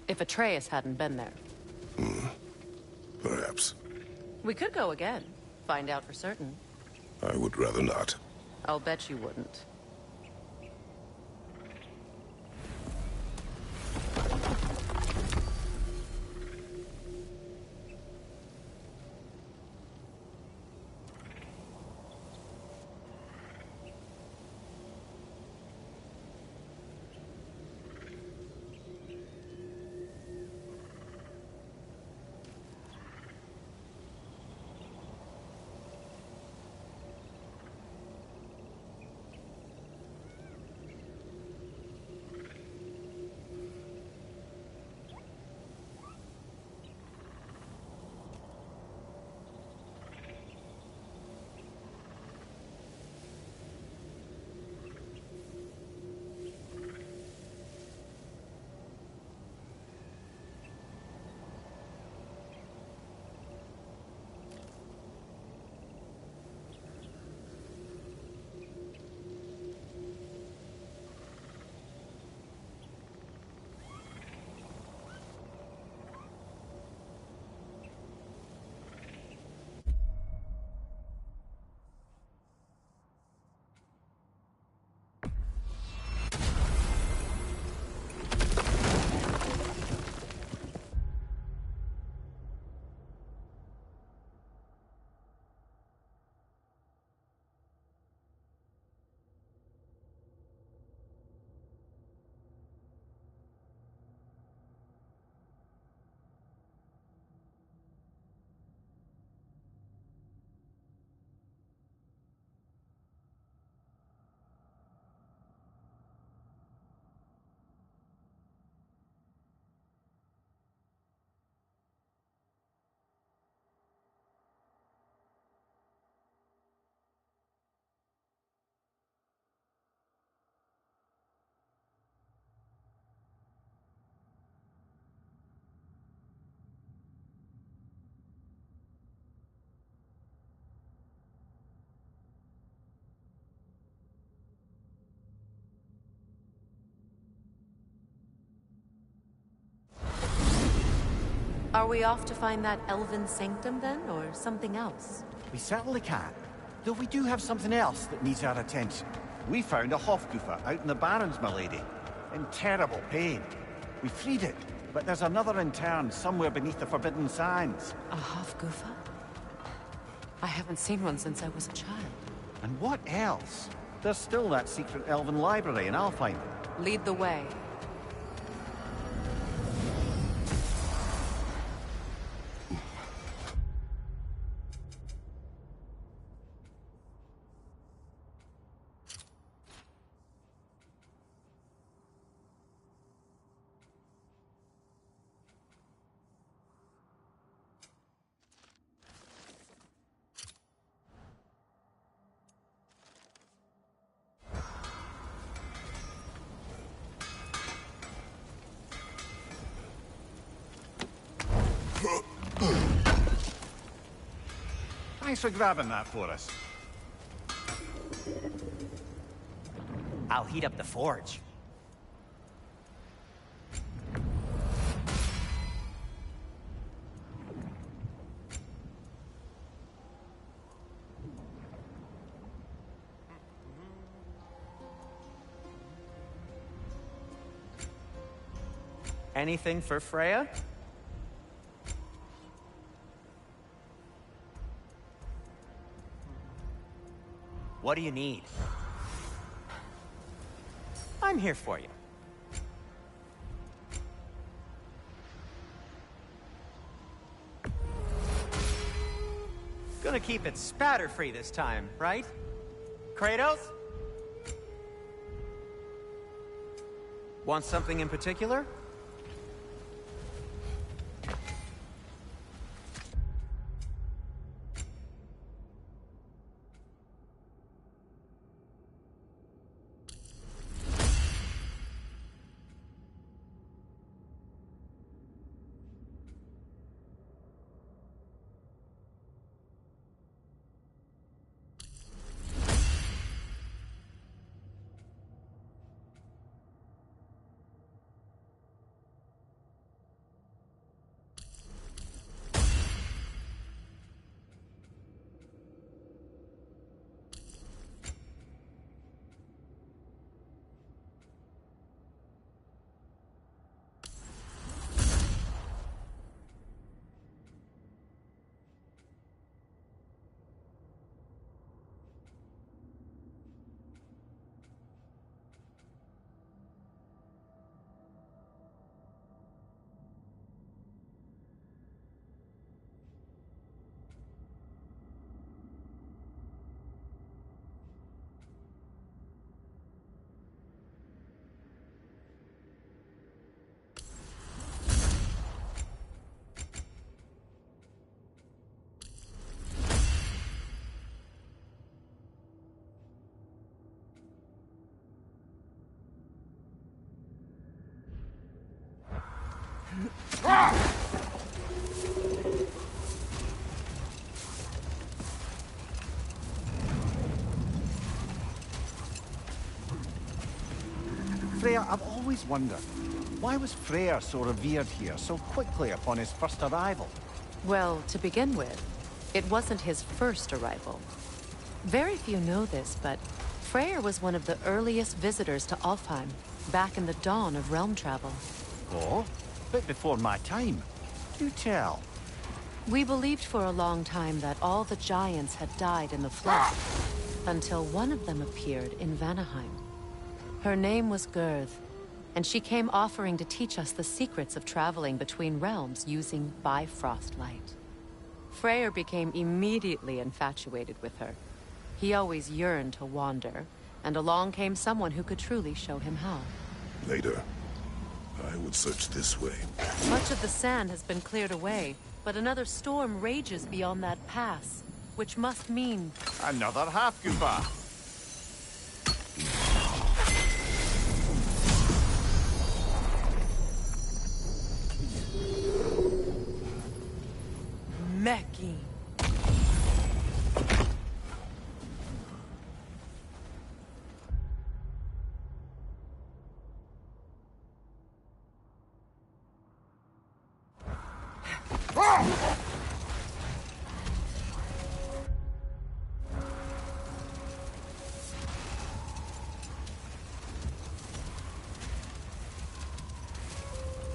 if Atreus hadn't been there. Perhaps. We could go again, find out for certain. I would rather not. I'll bet you wouldn't. Are we off to find that elven sanctum then, or something else? We certainly can. Though we do have something else that needs our attention. We found a Hofgufer out in the Barrens, milady. In terrible pain. We freed it, but there's another intern somewhere beneath the Forbidden Sands. A Hofgufer? I haven't seen one since I was a child. And what else? There's still that secret elven library in Alfheim. Lead the way. Thanks for grabbing that for us. I'll heat up the forge. Anything for Freya? What do you need? I'm here for you. Gonna keep it spatter-free this time, right? Kratos? Want something in particular? Freyr, I've always wondered, why was Freyr so revered here so quickly upon his first arrival? Well, to begin with, it wasn't his first arrival. Very few know this, but Freyr was one of the earliest visitors to Alfheim, back in the dawn of realm travel. Oh? Bit before my time. Do tell. We believed for a long time that all the giants had died in the flood, until one of them appeared in Vanaheim. Her name was Girth, and she came offering to teach us the secrets of traveling between realms using Bifrost light. Freyr became immediately infatuated with her. He always yearned to wander, and along came someone who could truly show him how. Later, I would search this way. Much of the sand has been cleared away, but another storm rages beyond that pass, which must mean... Another half-gooper. Meki.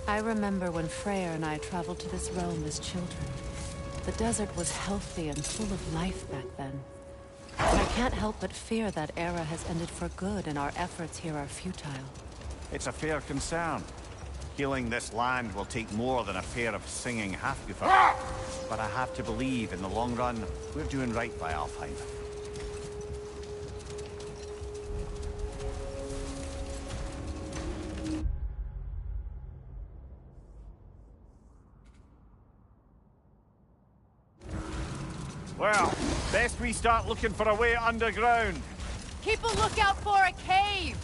I remember when Freyr and I traveled to this realm as children. The desert was healthy and full of life back then. But I can't help but fear that era has ended for good and our efforts here are futile. It's a fair concern. Healing this land will take more than a pair of singing half-goofers. But I have to believe, in the long run, we're doing right by Alfheim. Well, best we start looking for a way underground. Keep a lookout for a cave!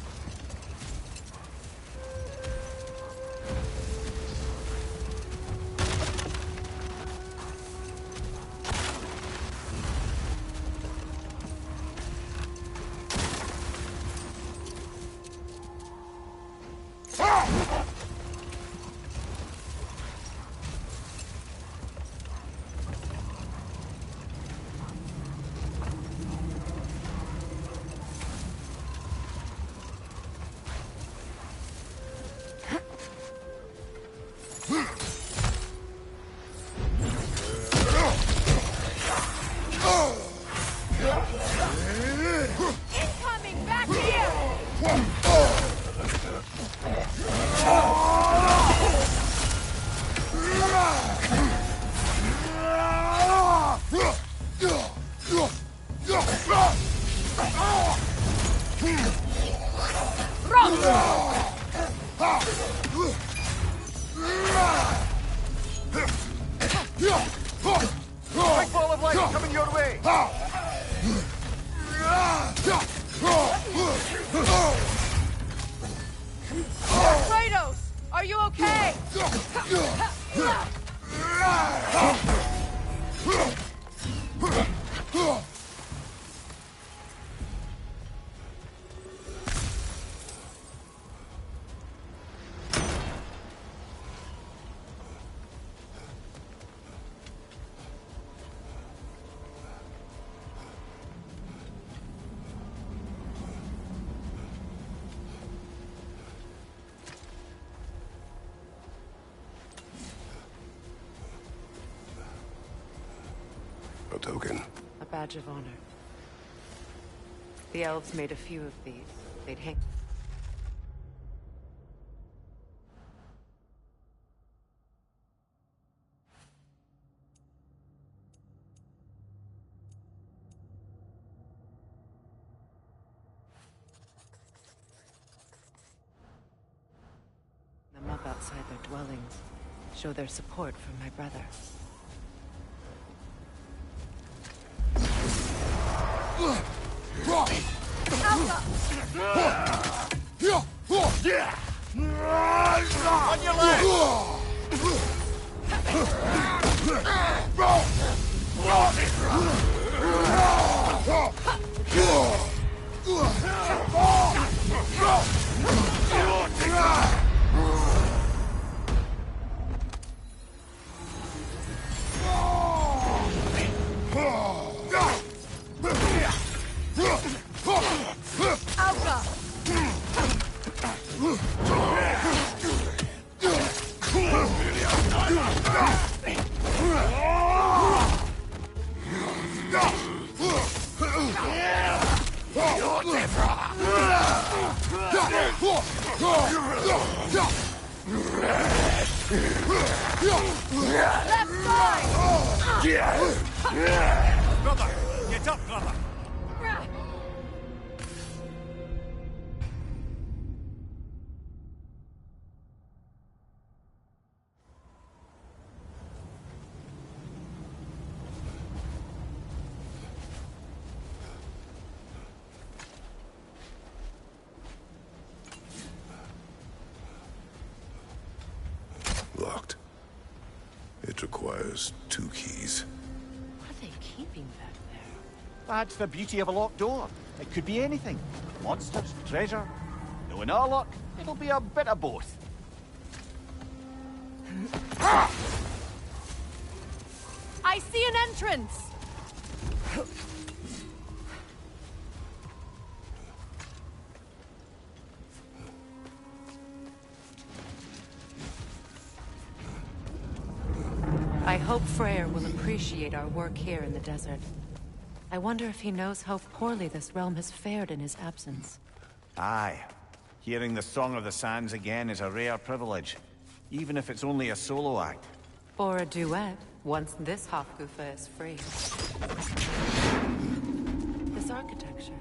Incoming! Back here! Big ball of light coming your way! Kratos! Are you okay? A token. A badge of honor. The elves made a few of these. They'd hang... them up outside their dwellings. Show their support for my brother. On your leg! Brother! Get up, brother! Locked. It requires 2 keys. What are they keeping back there? That's the beauty of a locked door. It could be anything. Monsters, treasure. Knowing our luck, it'll be a bit of both. I see an entrance! I hope Freyr will appreciate our work here in the desert. I wonder if he knows how poorly this realm has fared in his absence. Aye. Hearing the Song of the Sands again is a rare privilege. Even if it's only a solo act. Or a duet, once this Hofgufa is free. This architecture.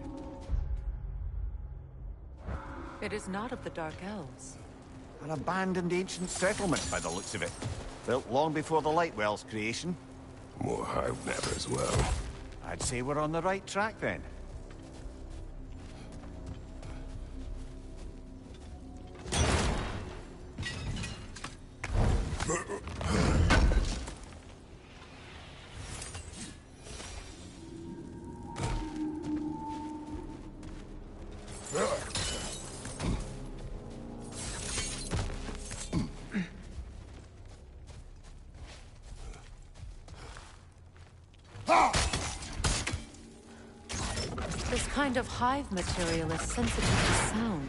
It is not of the Dark Elves. An abandoned ancient settlement by the looks of it. Built long before the Lightwell's creation. More hive map as well. I'd say we're on the right track then. This kind of hive material is sensitive to sound.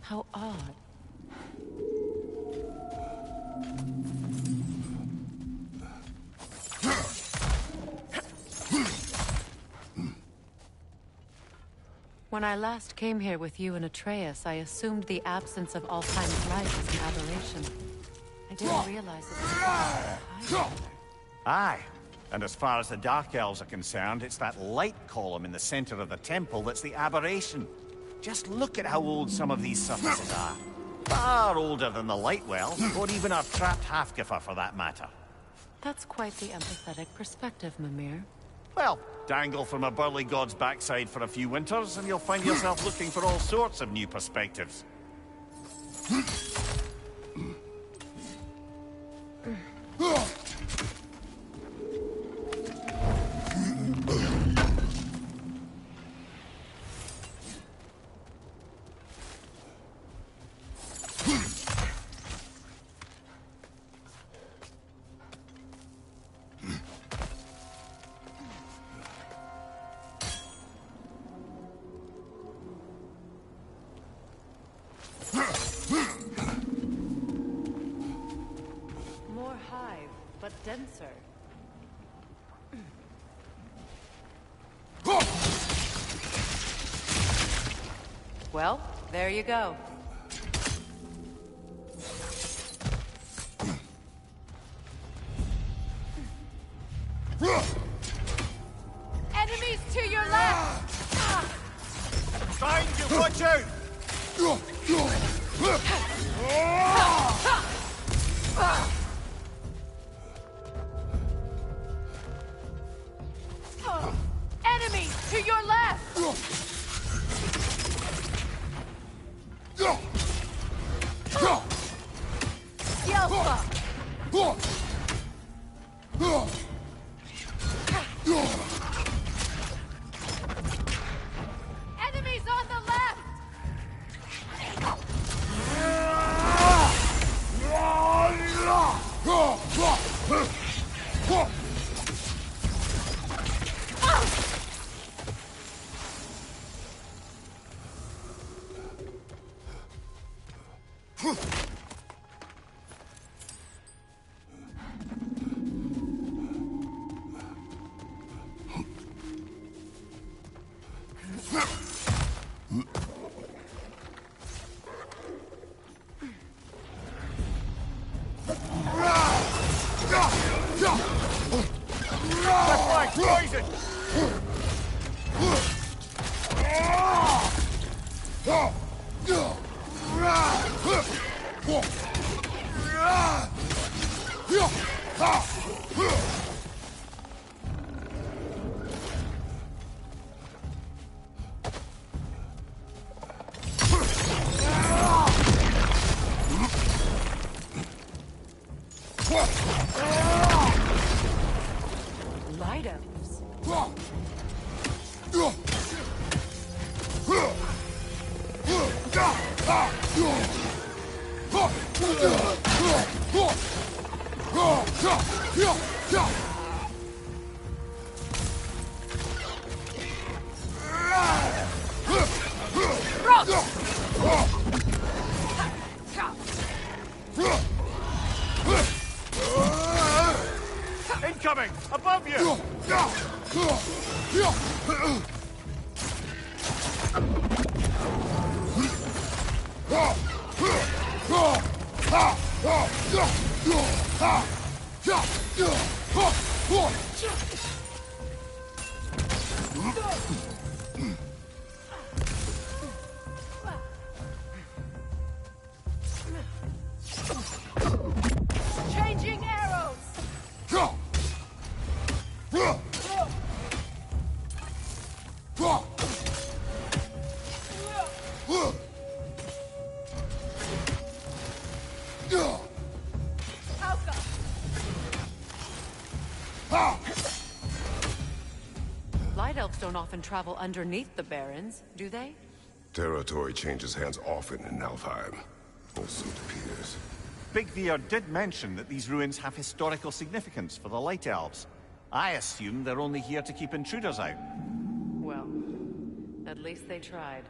How odd. When I last came here with you and Atreus, I assumed the absence of Alfheim's light was an aberration. I didn't realize it was a hive. Aye. And as far as the Dark Elves are concerned, it's that light column in the center of the temple that's the aberration. Just look at how old some of these surfaces are. Far older than the Lightwell, or even our trapped Hafgifa for that matter. That's quite the empathetic perspective, Mimir. Well, dangle from a burly god's backside for a few winters, and you'll find yourself looking for all sorts of new perspectives. More hive, but denser. Well, there you go. Enemies to your left! Find you, watch out! Enemies to your left! Yelpa! Enemies on the left! Light elves. Incoming! Above you! Changing arrows! Light elves don't often travel underneath the barrens, do they? Territory changes hands often in Nalfheim. Or so it appears. Big Veer did mention that these ruins have historical significance for the Light Elves. I assume they're only here to keep intruders out. Well, at least they tried.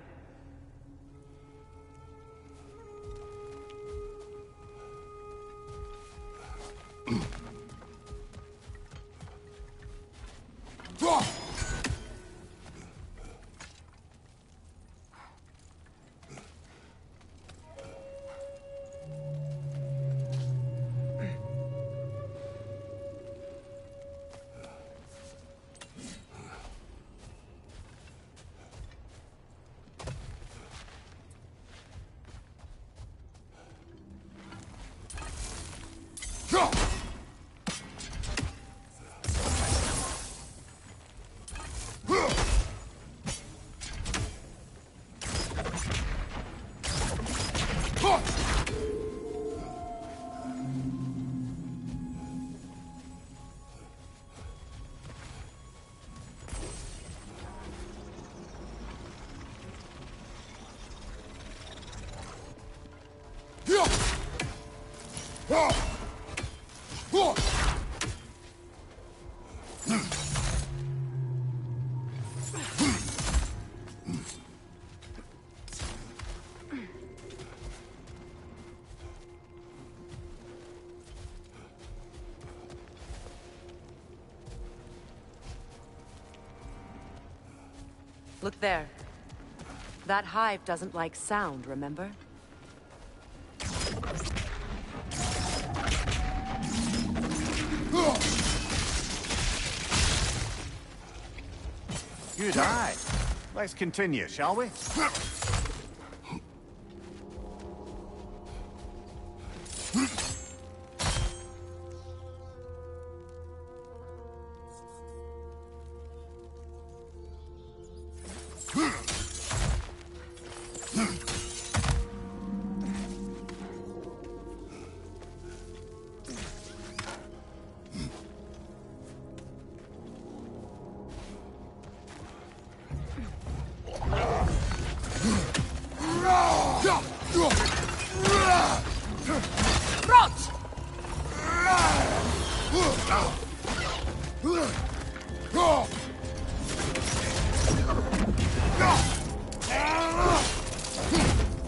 Look there. That hive doesn't like sound, remember? Good eye. Let's continue, shall we?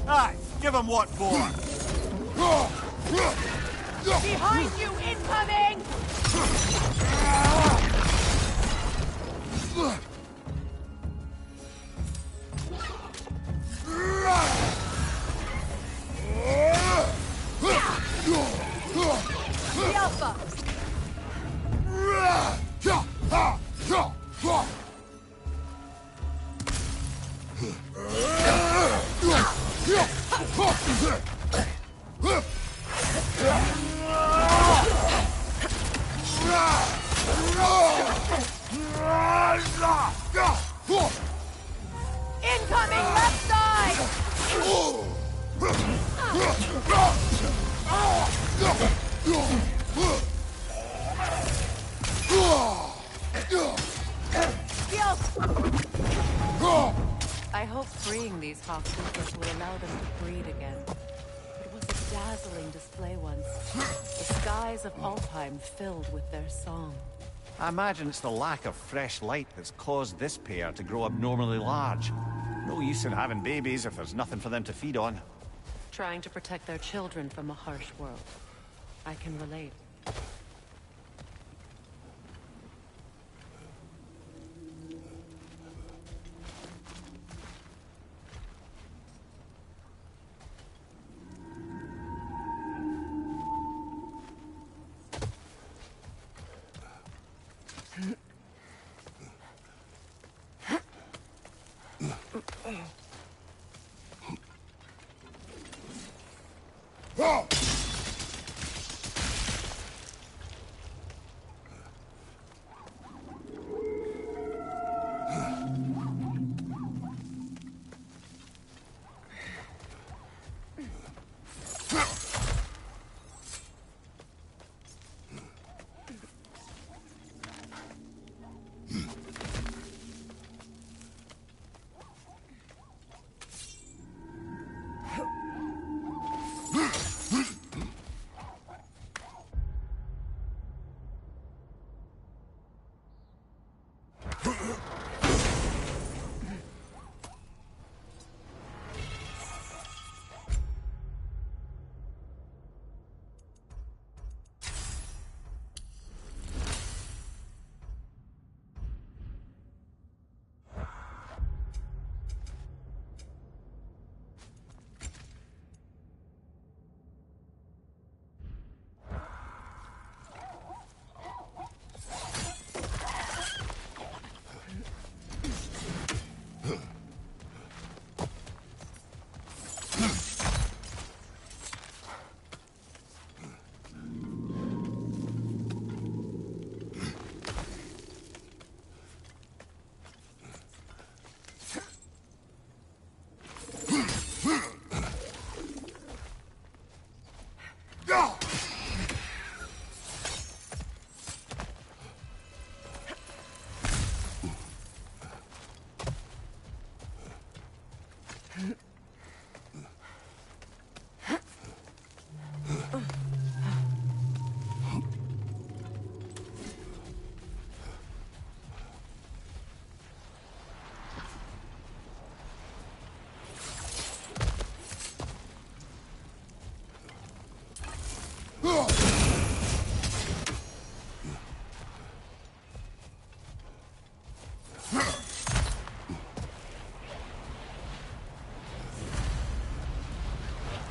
Aye, give him what for. Behind you, incoming! The Alpha! Incoming left side! I hope freeing these Hawksuckers will allow them to breed again. It was a dazzling display once. The skies of Alfheim filled with their song. I imagine it's the lack of fresh light that's caused this pair to grow abnormally large. No use in having babies if there's nothing for them to feed on. Trying to protect their children from a harsh world. I can relate.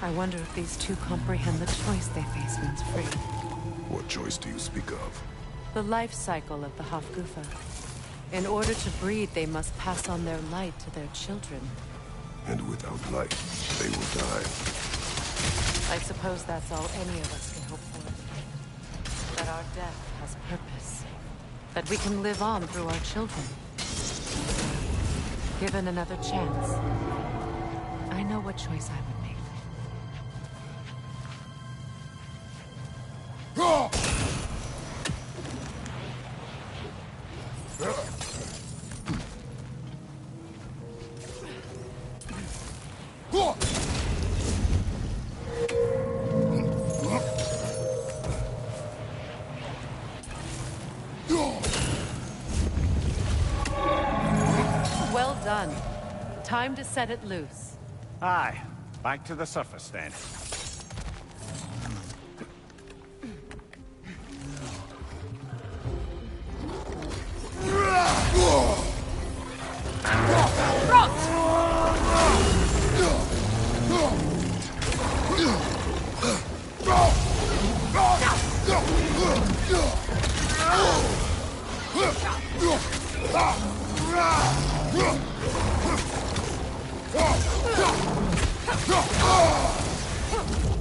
I wonder if these two comprehend the choice they face once free. What choice do you speak of? The life cycle of the Hofgufa. In order to breed, they must pass on their light to their children. And without light, they will die. I suppose that's all any of us can hope for. That our death has purpose. That we can live on through our children. Given another chance, I know what choice I would make. Well done. Time to set it loose. Aye, back to the surface then.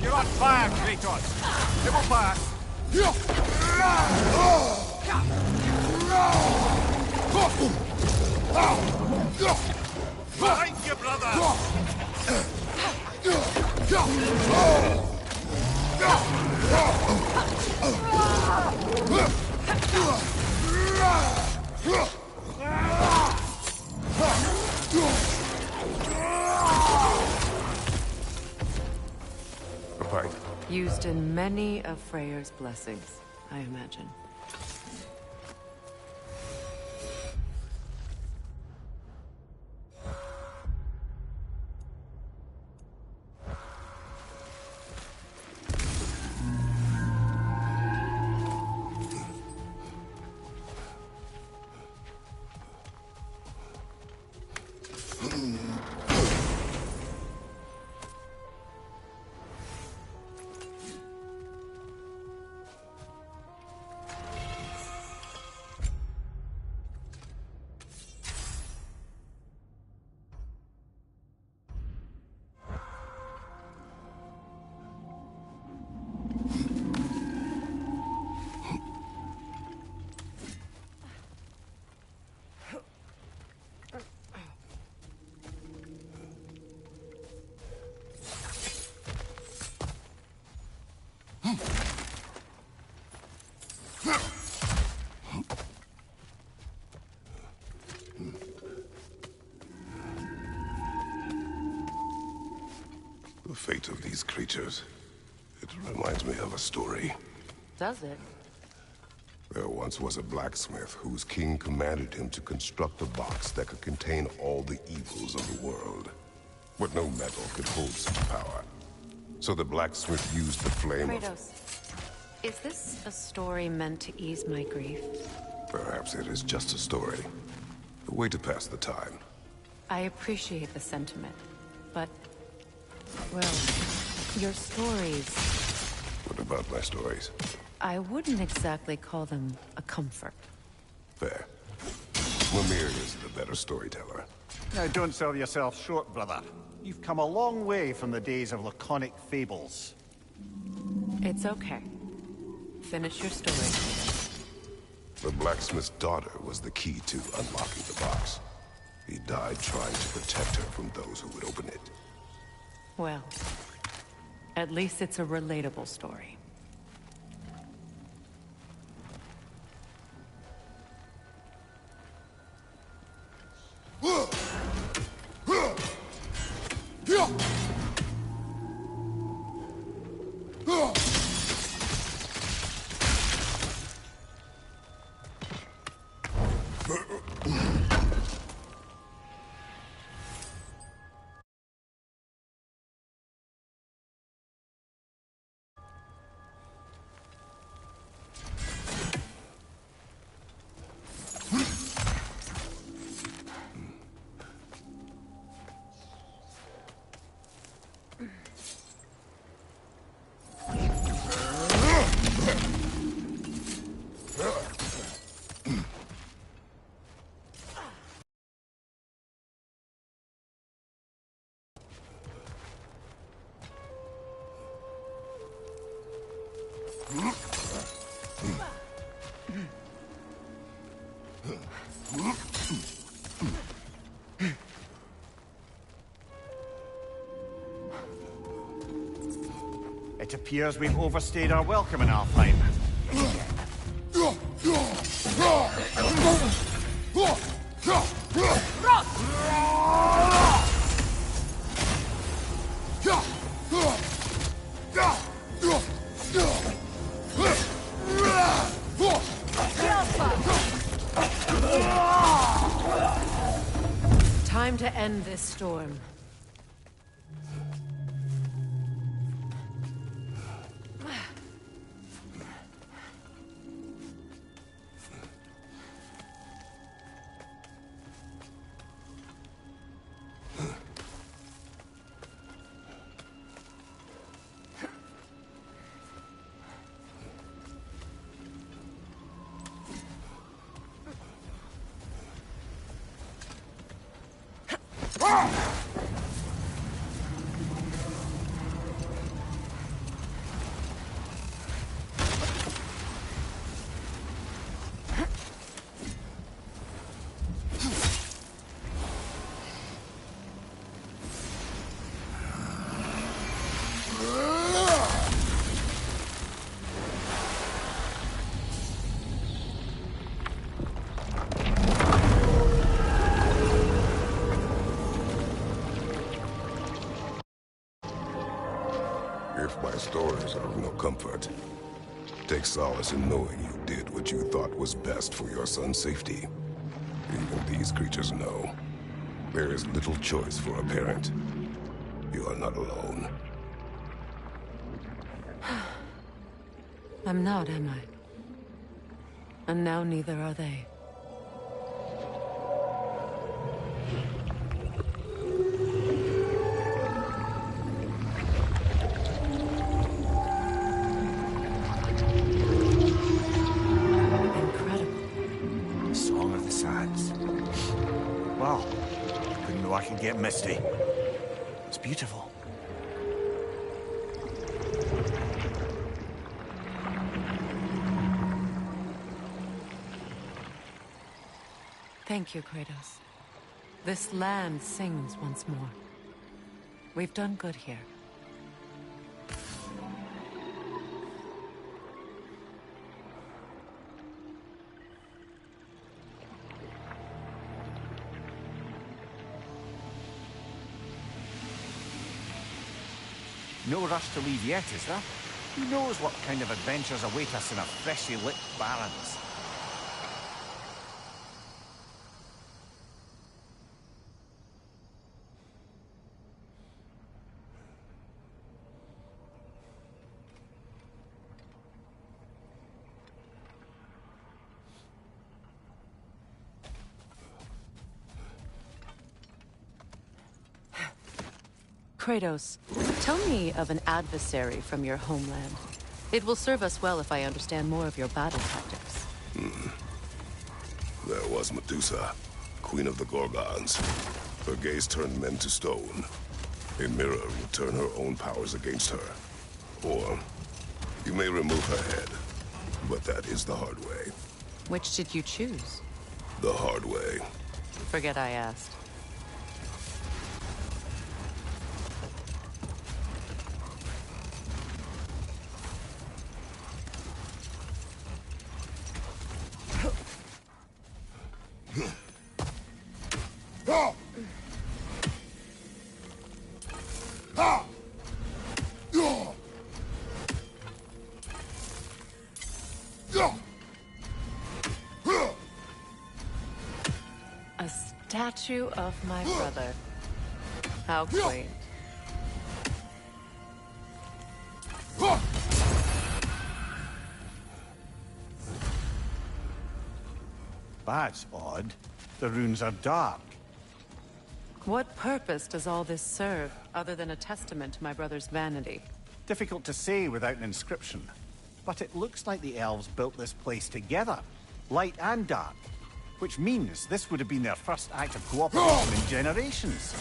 You're on fire, Kratos! It will pass! Behind you, brother! Right. Used in many of Freyr's blessings, I imagine. The fate of these creatures. It reminds me of a story. Does it? There once was a blacksmith whose king commanded him to construct a box that could contain all the evils of the world. But no metal could hold such power. So the blacksmith used the flame of... Kratos, is this a story meant to ease my grief? Perhaps it is just a story. A way to pass the time. I appreciate the sentiment, but... well, your stories... What about my stories? I wouldn't exactly call them a comfort. Fair. Mimir is the better storyteller. Now don't sell yourself short, brother. You've come a long way from the days of laconic fables. It's okay. Finish your story. The blacksmith's daughter was the key to unlocking the box. He died trying to protect her from those who would open it. Well, at least it's a relatable story. It appears we've overstayed our welcome in Alfheim. Time to end this storm. If my stories are of no comfort, take solace in knowing you did what you thought was best for your son's safety. Even these creatures know. There is little choice for a parent. You are not alone. I'm not, am I? And now neither are they. Incredible. Song of the Sands. Wow. Didn't know I could get misty. It's beautiful. Thank you, Kratos. This land sings once more. We've done good here. No rush to leave yet, is there? Who knows what kind of adventures await us in our freshly lit barrens? Kratos, tell me of an adversary from your homeland. It will serve us well if I understand more of your battle tactics. There was Medusa, queen of the Gorgons. Her gaze turned men to stone. A mirror would turn her own powers against her. Or, you may remove her head, but that is the hard way. Which did you choose? The hard way. Forget I asked. A statue of my brother. How quaint. That's odd. The runes are dark. What purpose does all this serve, other than a testament to my brother's vanity? Difficult to say without an inscription. But it looks like the elves built this place together, light and dark. Which means this would have been their first act of cooperation in generations.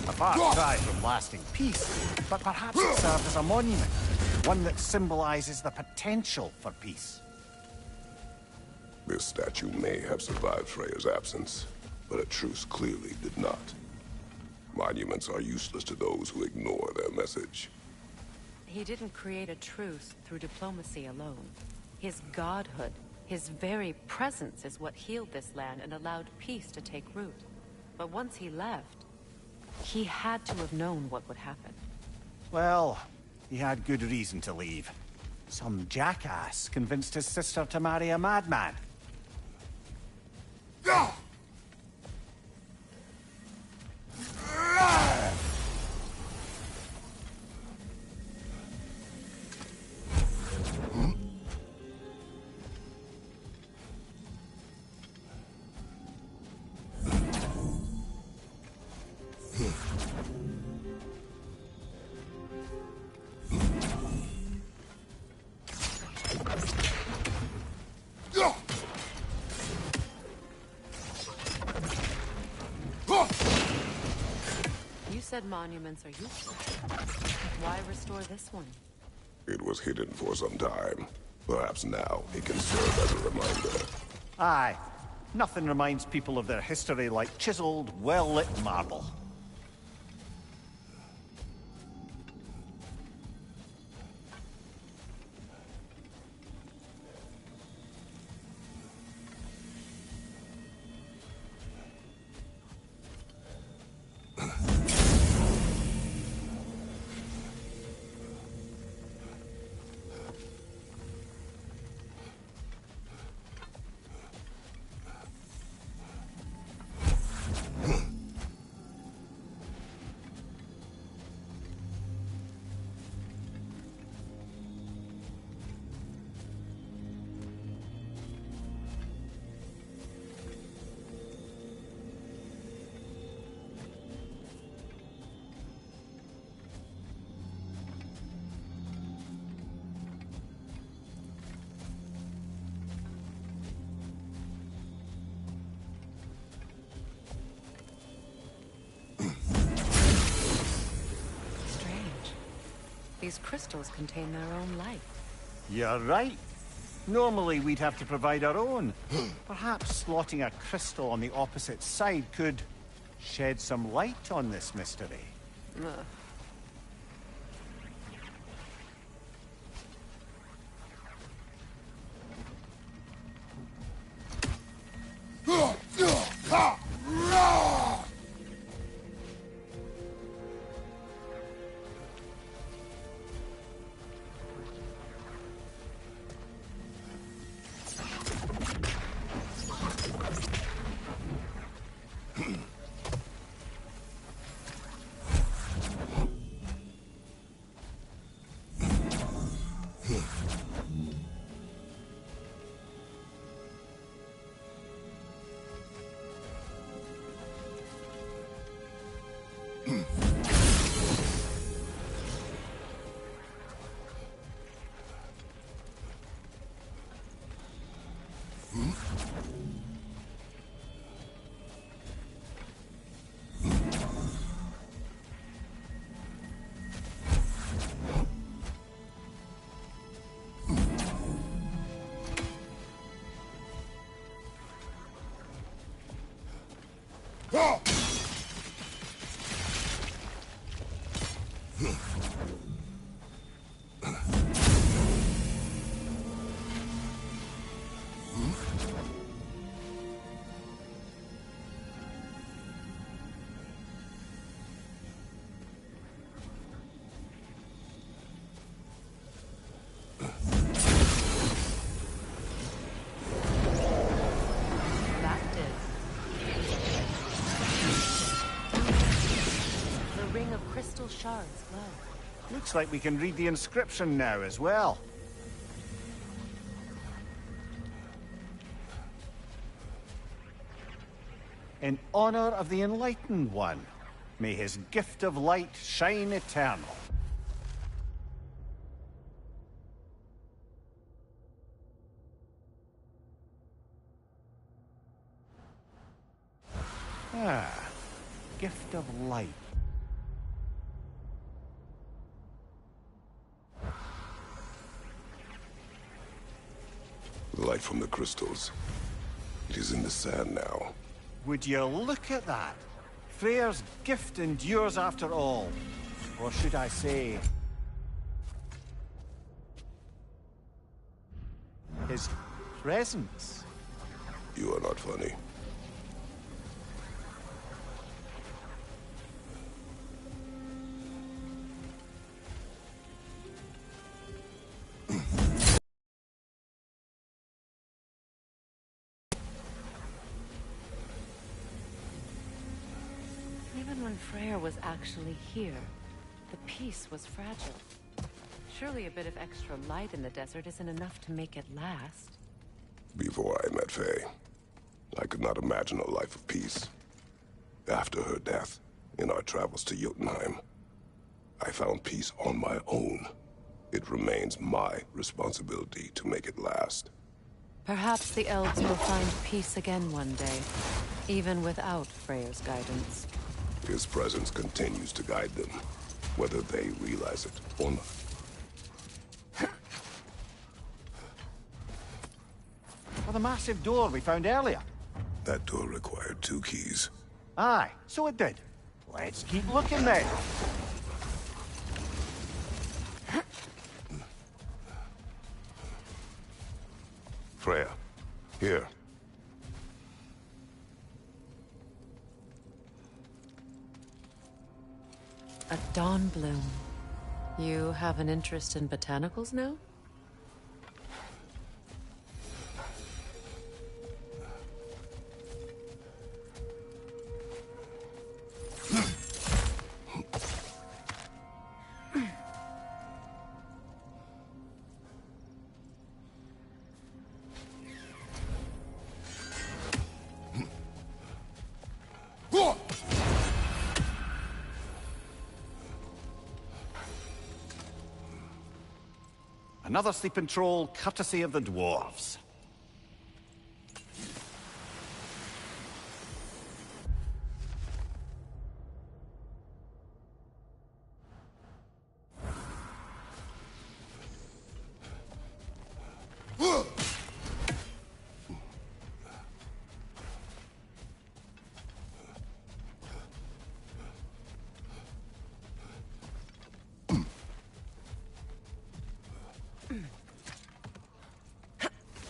A far cry from lasting peace, but perhaps it served as a monument, one that symbolizes the potential for peace. This statue may have survived Freya's absence, but a truce clearly did not. Monuments are useless to those who ignore their message. He didn't create a truce through diplomacy alone. His godhood, his very presence is what healed this land and allowed peace to take root. But once he left, he had to have known what would happen. Well, he had good reason to leave. Some jackass convinced his sister to marry a madman. said monuments are useful. Why restore this one? It was hidden for some time. Perhaps now it can serve as a reminder. Aye. Nothing reminds people of their history like chiseled, well-lit marble. These crystals contain their own light. You're right. Normally we'd have to provide our own. Perhaps slotting a crystal on the opposite side could shed some light on this mystery. Ugh. Shards glow. Looks like we can read the inscription now as well. In honor of the Enlightened One, may his gift of light shine eternal. Ah, gift of light. Light from the crystals. It is in the sand now. Would you look at that? Freyr's gift endures after all. Or should I say... his presence. You are not funny. Even when Freyr was actually here, the peace was fragile. Surely a bit of extra light in the desert isn't enough to make it last. Before I met Faye, I could not imagine a life of peace. After her death, in our travels to Jotunheim, I found peace on my own. It remains my responsibility to make it last. Perhaps the elves will find peace again one day, even without Freyr's guidance. His presence continues to guide them, whether they realize it or not. Or the massive door we found earlier. That door required 2 keys. Aye, so it did. Let's keep looking then. Freya, here. A dawn bloom. You have an interest in botanicals now? Another sleeping troll, courtesy of the dwarves.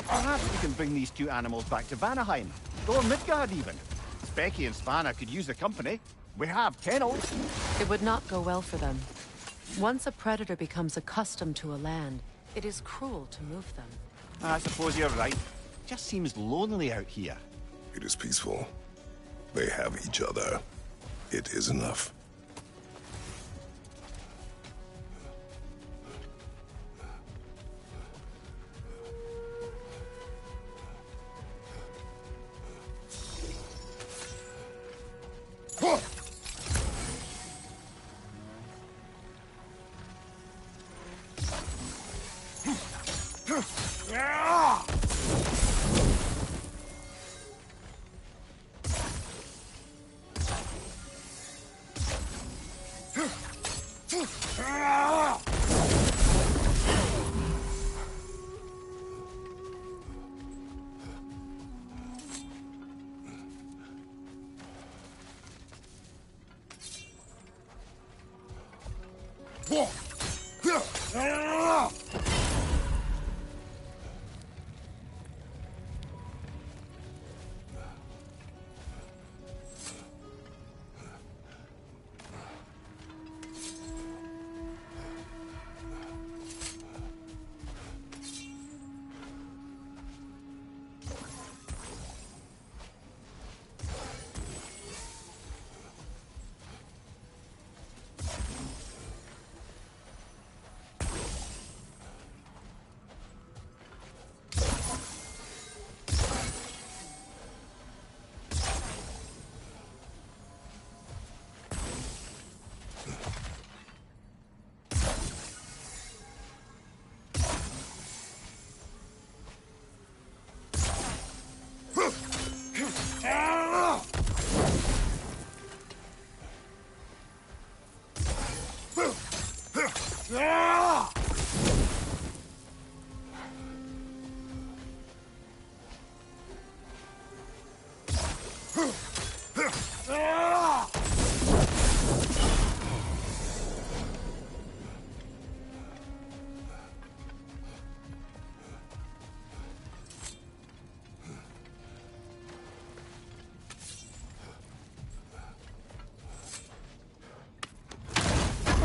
Perhaps we can bring these 2 animals back to Vanaheim, or Midgard even. Specky and Spanna could use the company. We have kennels. It would not go well for them. Once a predator becomes accustomed to a land, it is cruel to move them. I suppose you're right. Just seems lonely out here. It is peaceful. They have each other. It is enough.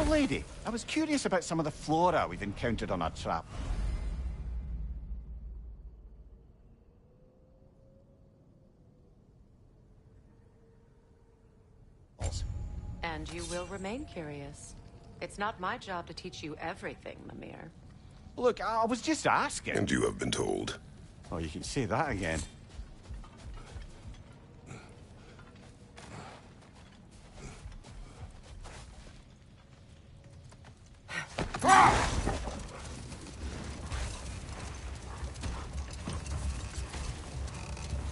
Lady, I was curious about some of the flora we've encountered on our trap. And you will remain curious. It's not my job to teach you everything, Mimir. Look, I was just asking. And you have been told. Oh, you can say that again.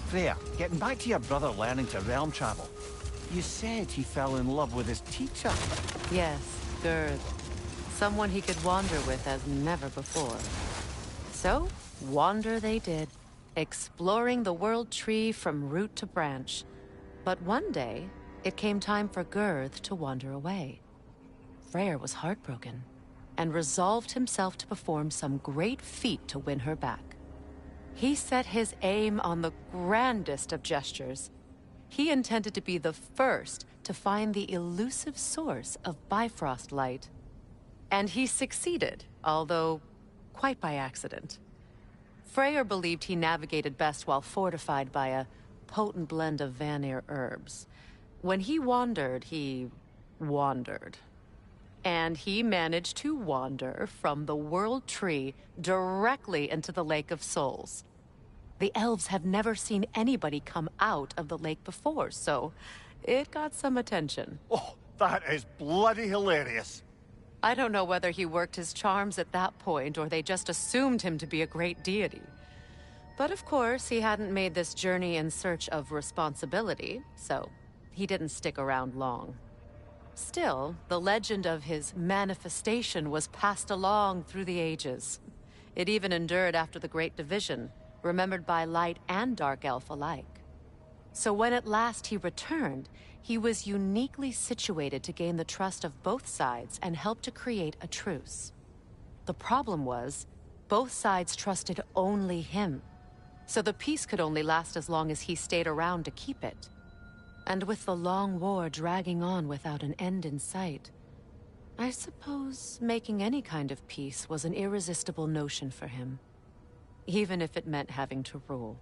Freya, getting back to your brother learning to realm travel. You said he fell in love with his teacher. Yes, Gerd. Someone he could wander with as never before. So, wander they did, exploring the world tree from root to branch. But one day, it came time for Girth to wander away. Freyr was heartbroken, and resolved himself to perform some great feat to win her back. He set his aim on the grandest of gestures. He intended to be the first to find the elusive source of Bifrost light. And he succeeded, although quite by accident. Freyr believed he navigated best while fortified by a potent blend of Vanir herbs. When he wandered, he wandered. And he managed to wander from the World Tree directly into the Lake of Souls. The elves have never seen anybody come out of the lake before, so it got some attention. Oh, that is bloody hilarious. I don't know whether he worked his charms at that point or they just assumed him to be a great deity. But of course, he hadn't made this journey in search of responsibility, so he didn't stick around long. Still, the legend of his manifestation was passed along through the ages. It even endured after the Great Division, remembered by Light and Dark Elf alike. So when at last he returned, he was uniquely situated to gain the trust of both sides and help to create a truce. The problem was, both sides trusted only him, so the peace could only last as long as he stayed around to keep it. And with the long war dragging on without an end in sight, I suppose making any kind of peace was an irresistible notion for him, even if it meant having to rule.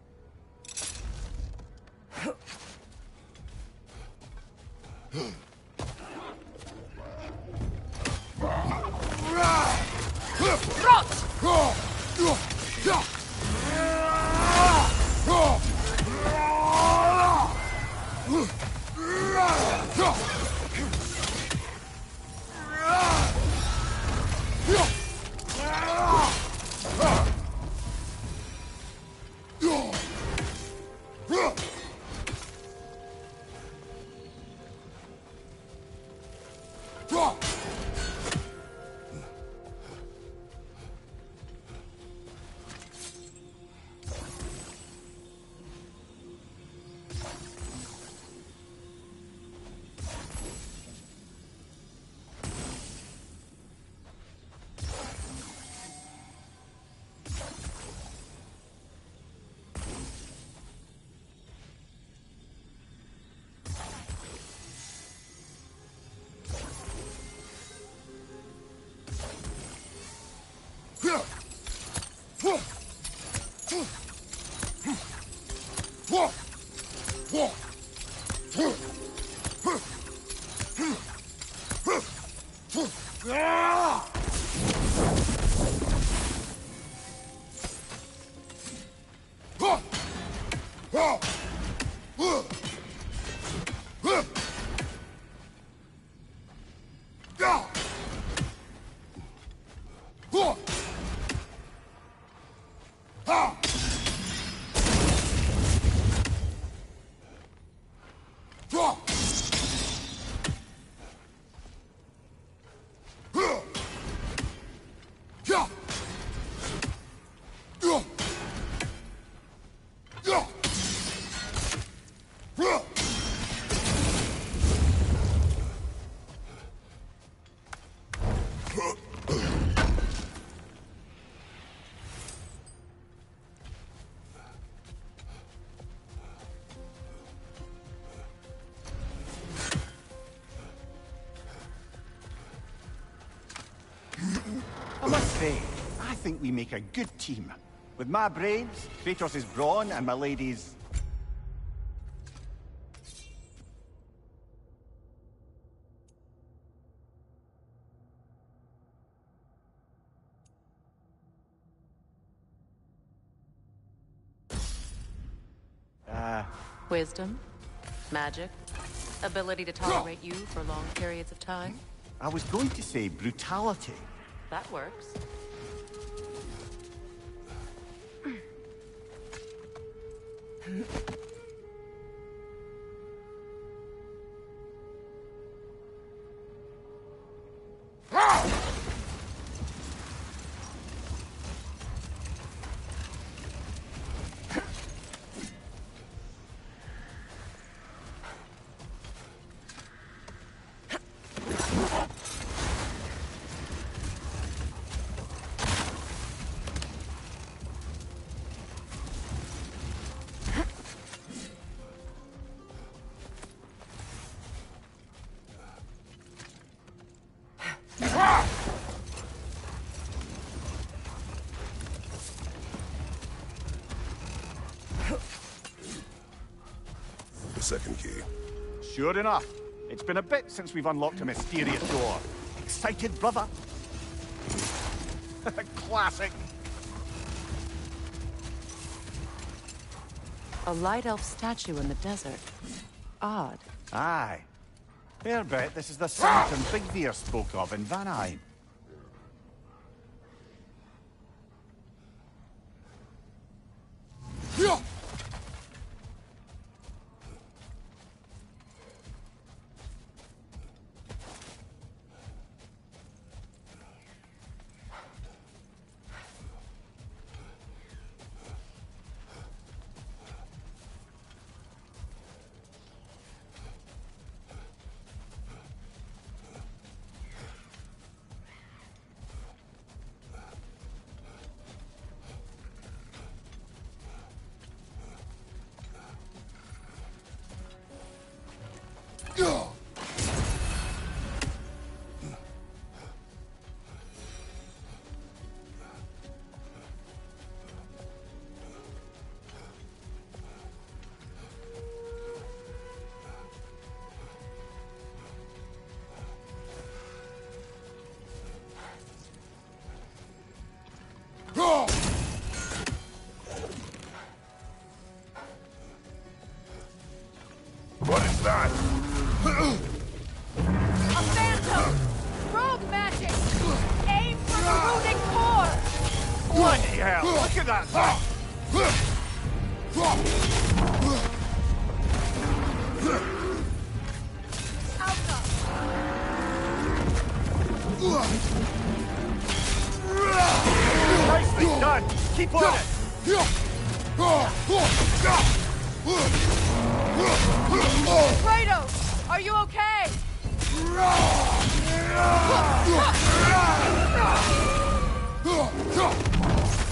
I must say, I think we make a good team. With my brains, Kratos' brawn, and my lady's... Wisdom, magic, ability to tolerate you for long periods of time. I was going to say brutality. That works. second key. Sure enough. It's been a bit since we've unlocked a mysterious door. Excited, brother? Classic. A light elf statue in the desert. Odd. Aye. Fair bet this is the Sanctum Bigveer spoke of in Vanheim. What is that? A phantom! Rogue magic! Aim for the rooting core! Bloody hell! Look at that thing! Alpha! Nicely done! Keep on it! Kratos! Are you okay?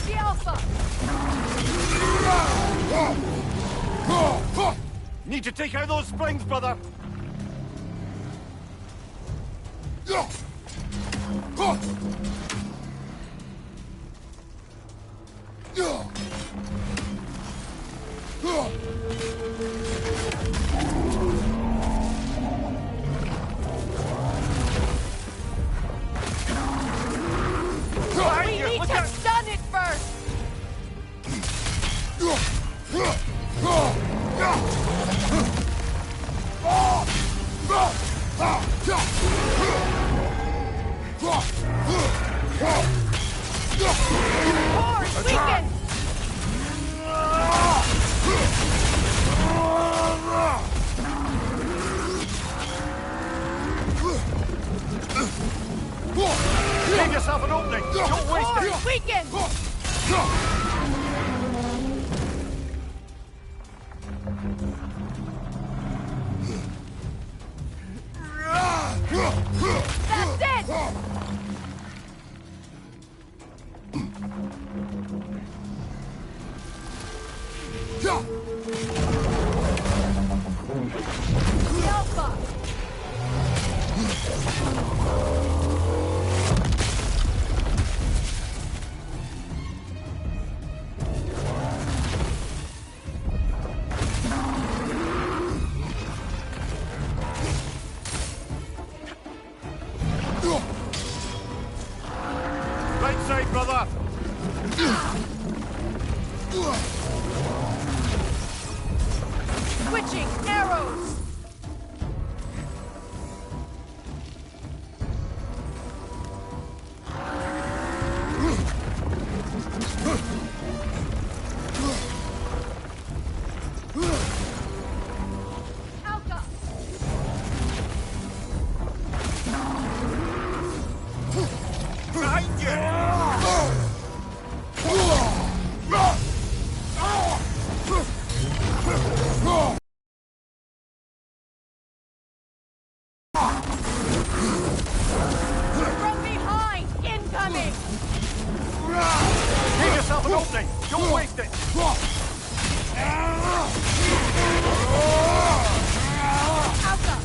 The Alpha! Need to take out those springs, brother! We need to stun it first! Core weakened! Give yourself an opening! Don't waste Core it! weakened! That's it! The Alpha! Right side, brother! Switching arrows! Alka! Behind you! From behind! Incoming! Give yourself an opening! Don't waste it! Alka!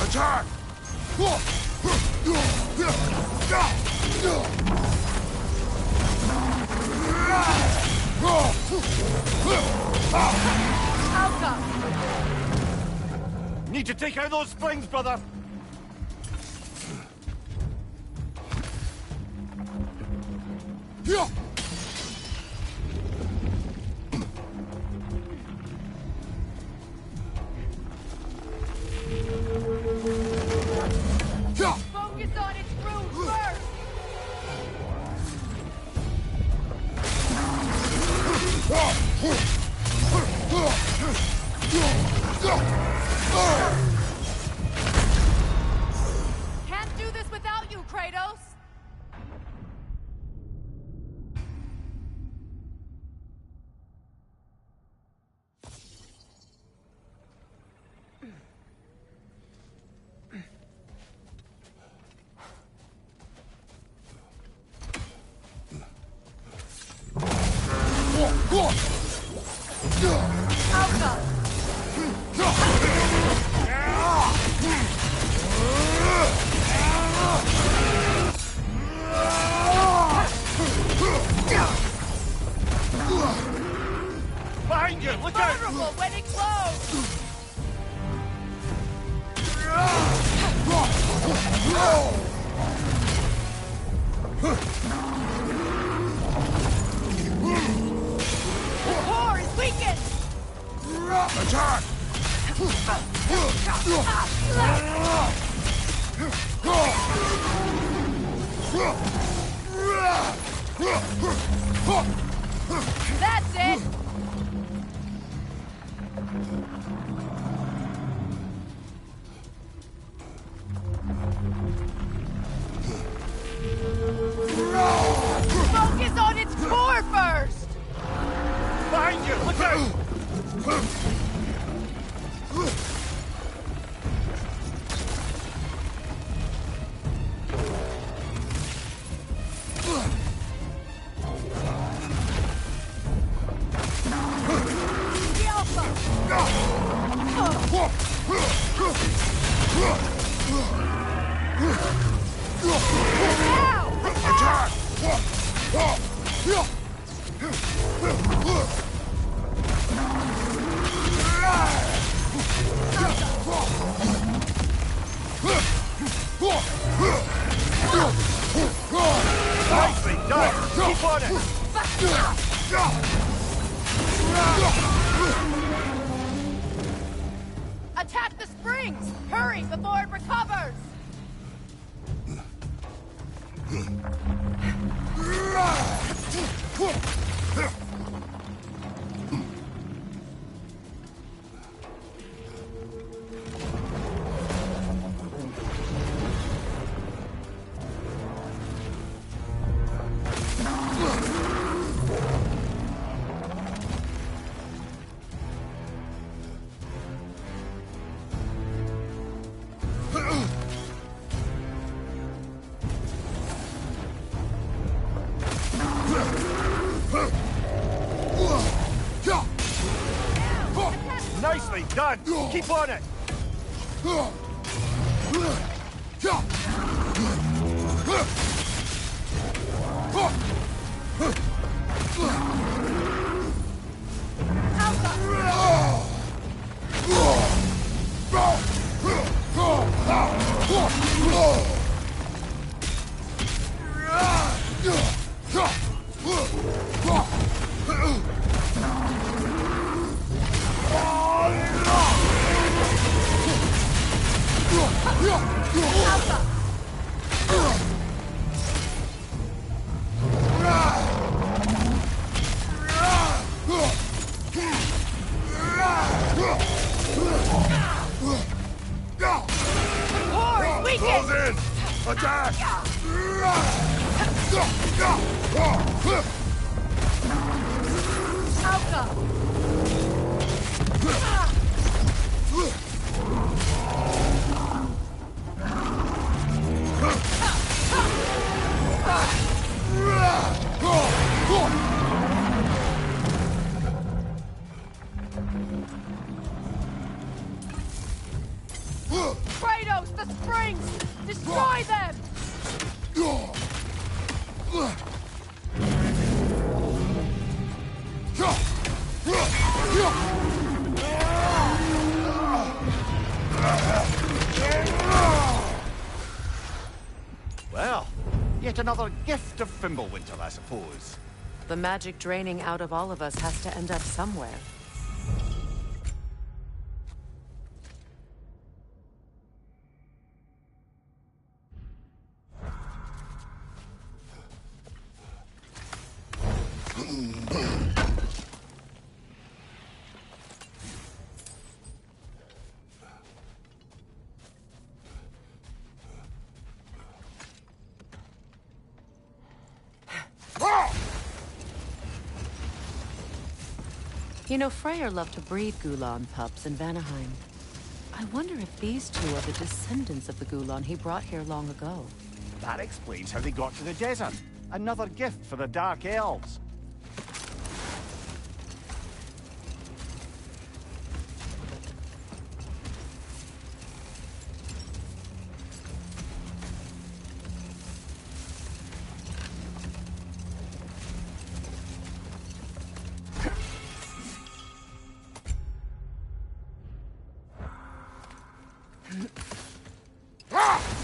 Attack! Need to take out those springs, brother! Focus on its root first! Can't do this without you, Kratos! Behind you! Look out! Vulnerable when it glows! The core is weakened! Attack! That's it! Focus on its core first! Behind you! Look out! The Alpha! Now! Attack! Nicely done! Keep on it! Attack the springs! Hurry before it recovers! Nicely done! Keep on it! Core is weakened! Close in! Attack! Alpha! Kratos, the springs! Destroy them! Well, yet another gift of Fimbulwinter, I suppose. The magic draining out of all of us has to end up somewhere. You know, Freyr loved to breed Gulan pups in Vanaheim. I wonder if these two are the descendants of the Gulan he brought here long ago. That explains how they got to the desert. Another gift for the Dark Elves.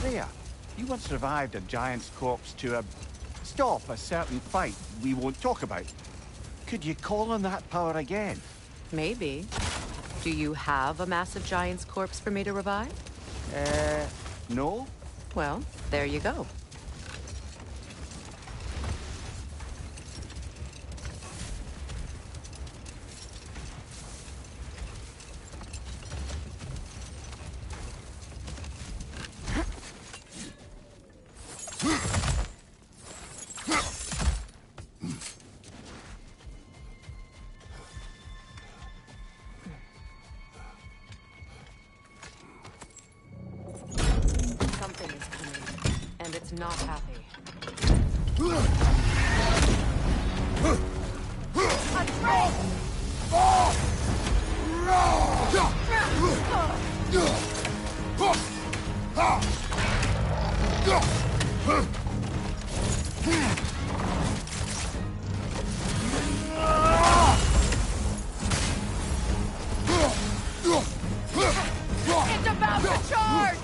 There. You once revived a giant's corpse to stop a certain fight we won't talk about. Could you call on that power again? Maybe. Do you have a massive giant's corpse for me to revive? No? Well, there you go. Something is coming, and it's not happy. It's about to charge!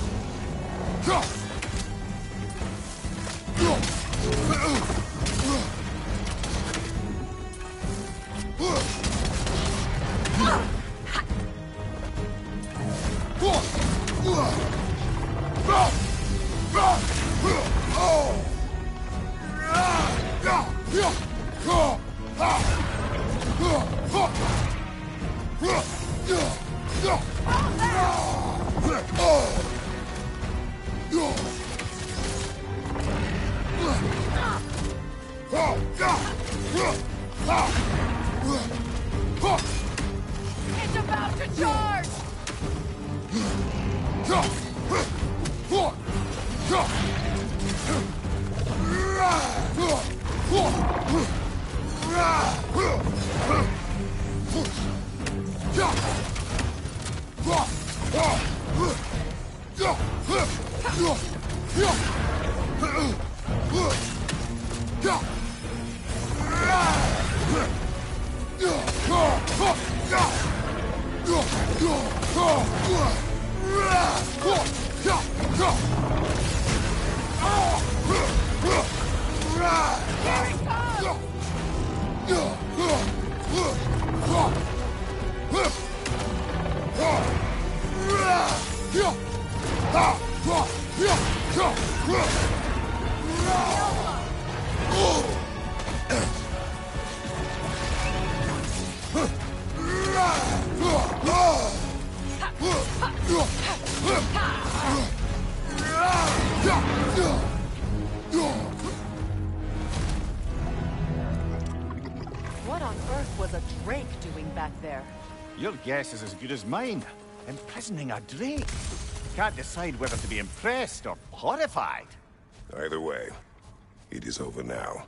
It's about to charge! What on earth was a drake doing back there? Your guess is as good as mine. Imprisoning a drake. Can't decide whether to be impressed or horrified. Either way, it is over now.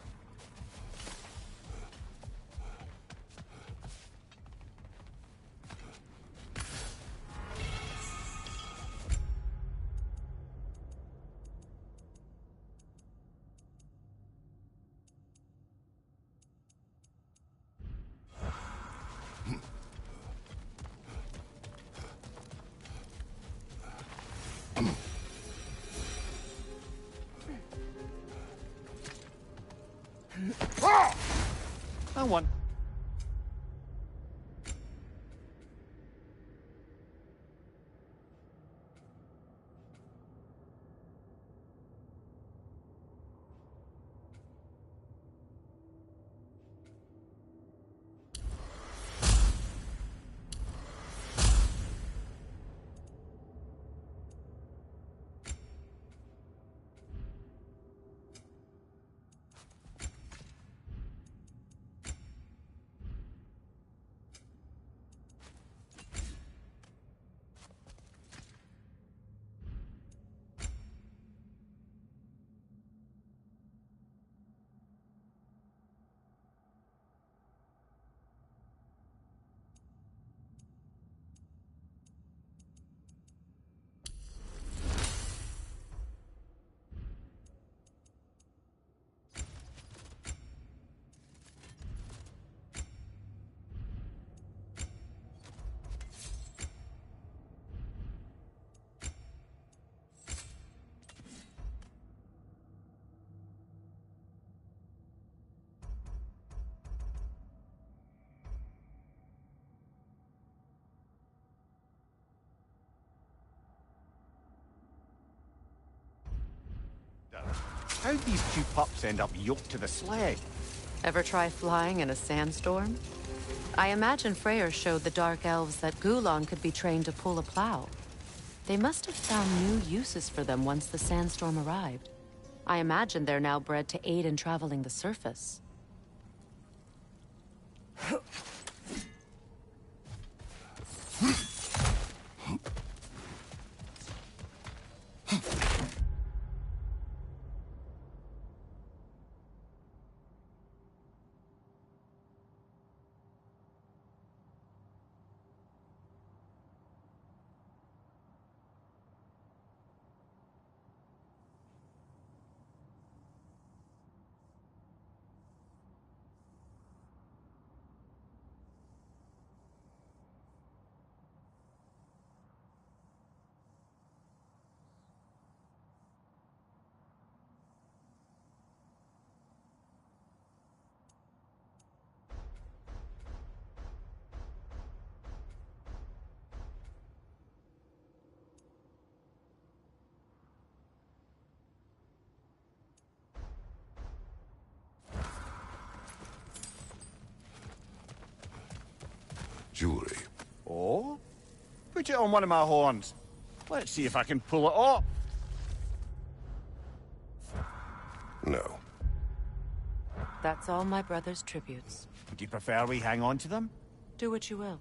one. How'd these two pups end up yoked to the sled? Ever try flying in a sandstorm? I imagine Freyr showed the Dark Elves that Gulon could be trained to pull a plow. They must have found new uses for them once the sandstorm arrived. I imagine they're now bred to aid in traveling the surface. Jewelry. Oh? Put it on one of my horns. Let's see if I can pull it off. No. That's all my brother's tributes. Would you prefer we hang on to them? Do what you will.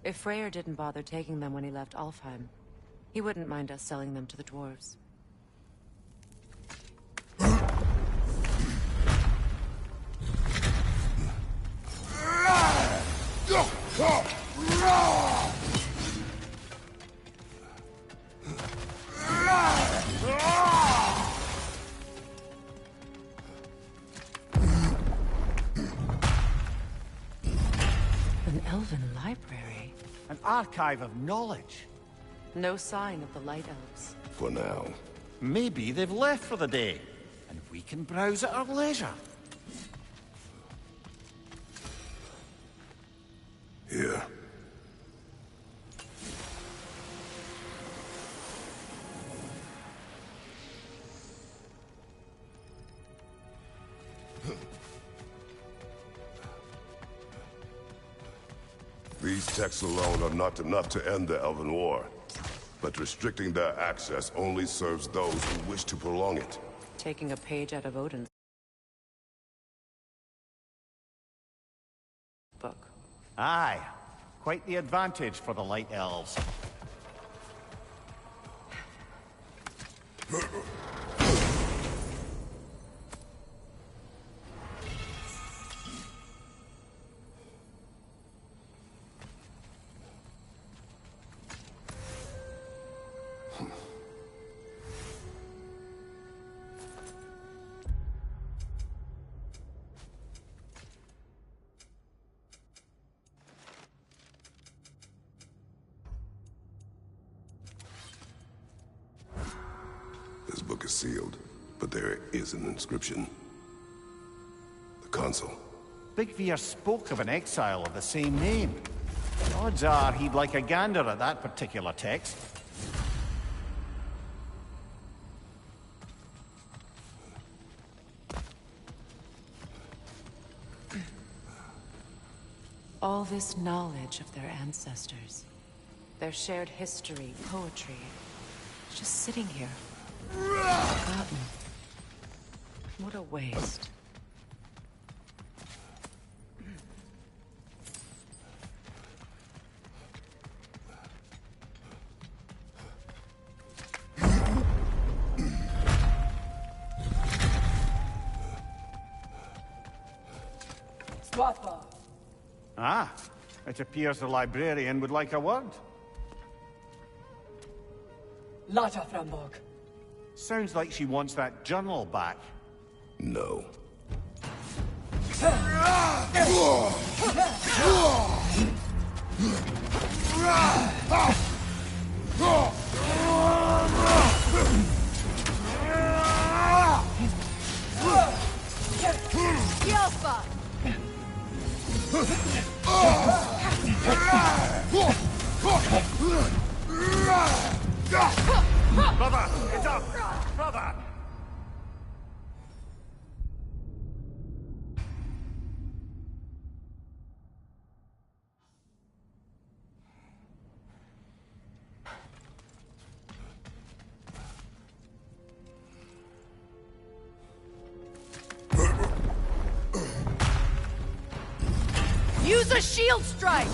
If Freyr didn't bother taking them when he left Alfheim, he wouldn't mind us selling them to the dwarves. An elven library. An archive of knowledge. No sign of the Light Elves. For now. Maybe they've left for the day, and we can browse at our leisure. Here. These texts alone are not enough to end the Elven War. But restricting their access only serves those who wish to prolong it. Taking a page out of Odin's book. Aye. Quite the advantage for the Light Elves. This book is sealed, but there is an inscription. The console. Big Veer spoke of an exile of the same name. Odds are he'd like a gander at that particular text. All this knowledge of their ancestors, their shared history, poetry, just sitting here, forgotten. What a waste. Ah, it appears the librarian would like a word. Lata Frambog. Sounds like she wants that journal back. No. Yelpa! Brother, get up! Brother! Use a shield strike!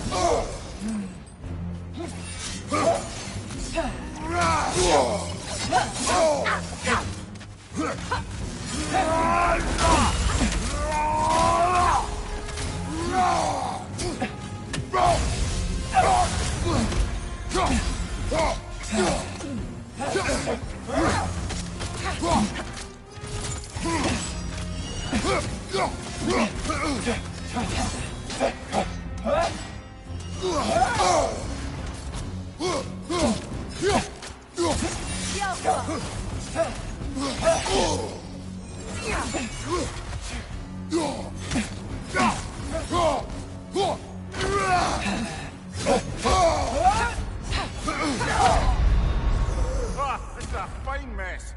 Ah, it's a fine mess.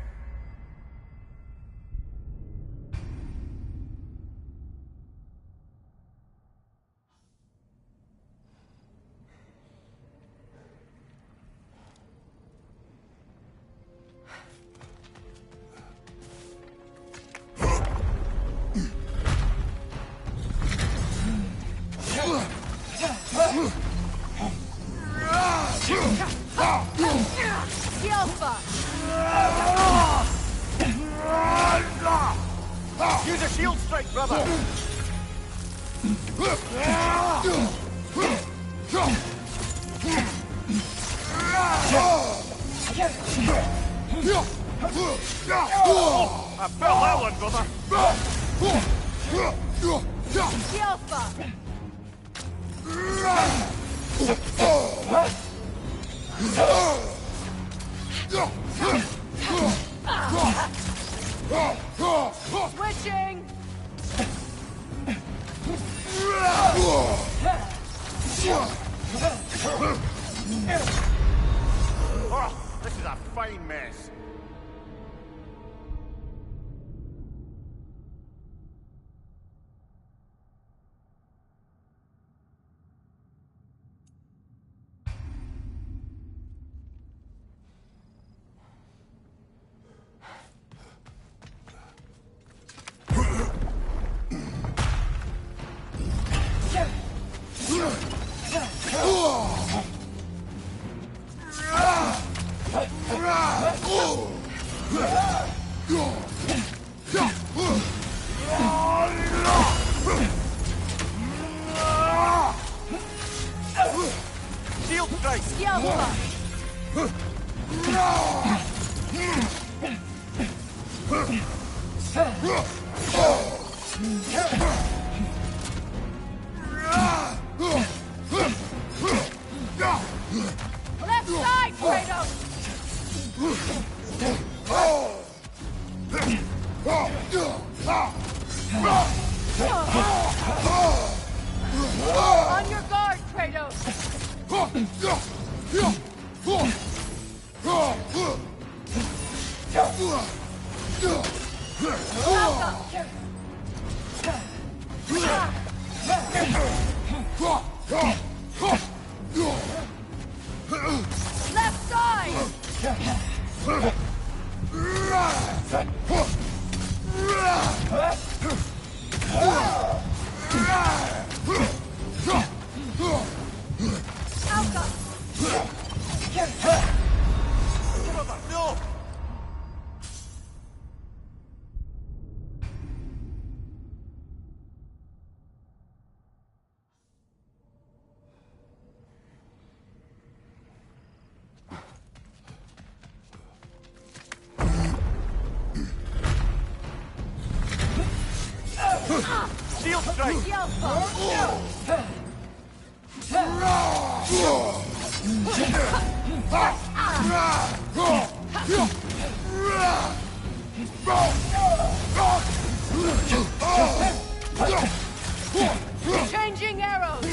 Yelpa! Use a shield strike, brother! I felt that one, brother! Yelpa! Switching! Oh, this is a fine mess. Shield strike! Yelpa! Left side, Kratos! On your guard, Kratos! Left side! No! Shield strike! Changing arrows!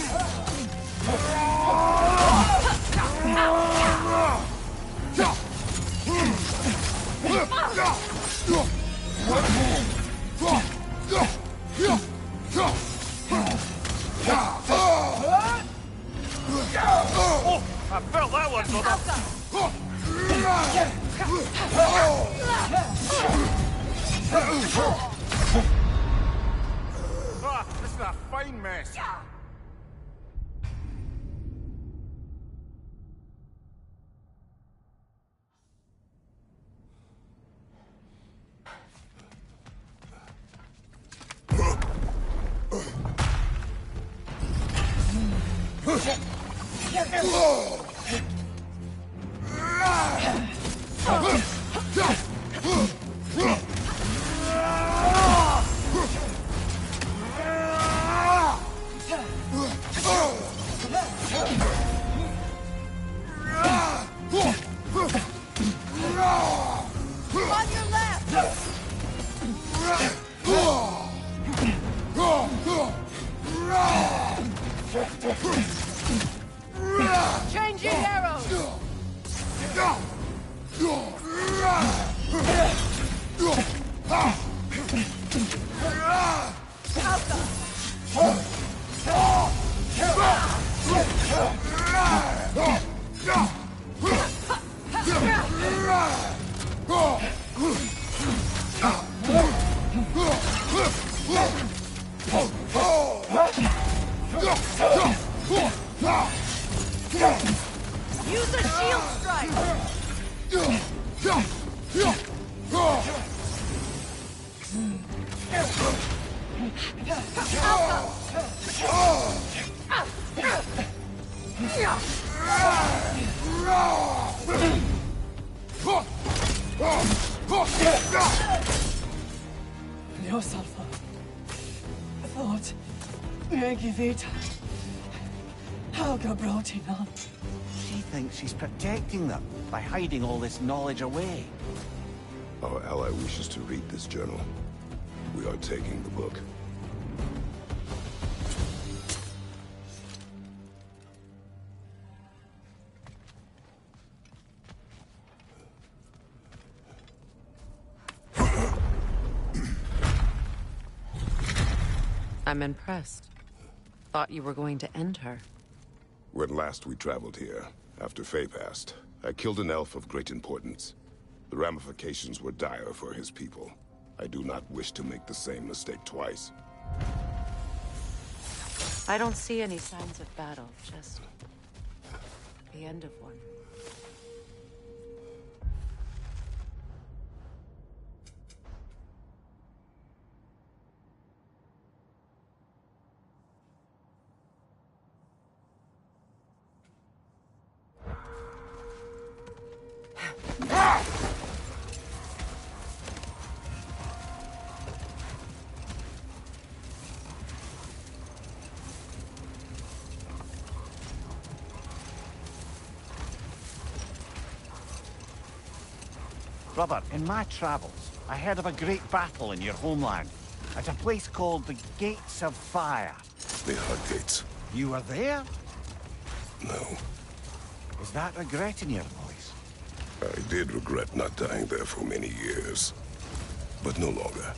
Oh! I felt that one, brother! Ah, this is a fine mess. On your left! Changing arrows! Use a shield strike! Yourself thought Megivita. Helga brought him on. She thinks she's protecting them by hiding all this knowledge away. Our ally wishes to read this journal. We are taking the book. I'm impressed. Thought you were going to end her. When last we traveled here, after Faye passed, I killed an elf of great importance. The ramifications were dire for his people. I do not wish to make the same mistake twice. I don't see any signs of battle, just the end of one. Brother, in my travels, I heard of a great battle in your homeland. at a place called the Gates of Fire. The Hut Gates. You were there? No. Is that regret in your voice? I did regret not dying there for many years. But no longer.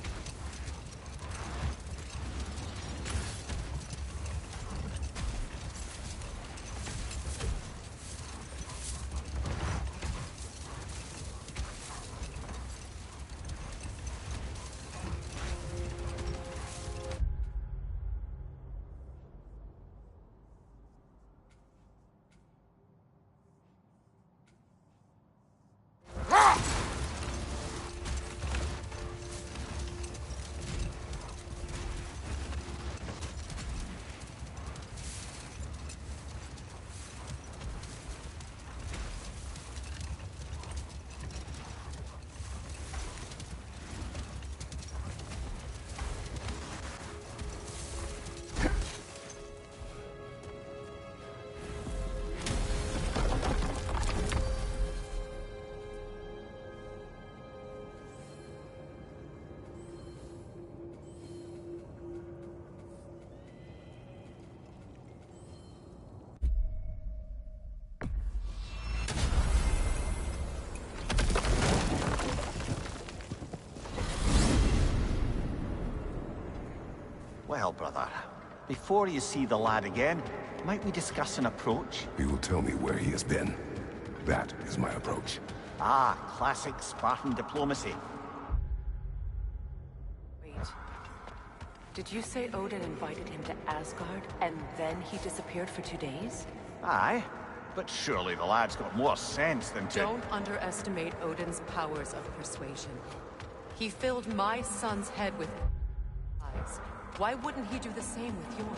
Well, brother, before you see the lad again, might we discuss an approach? He will tell me where he has been. That is my approach. Ah, classic Spartan diplomacy. Wait. Did you say Odin invited him to Asgard, and then he disappeared for 2 days? Aye, but surely the lad's got more sense than to... Don't underestimate Odin's powers of persuasion. He filled my son's head with lies. Why wouldn't he do the same with yours?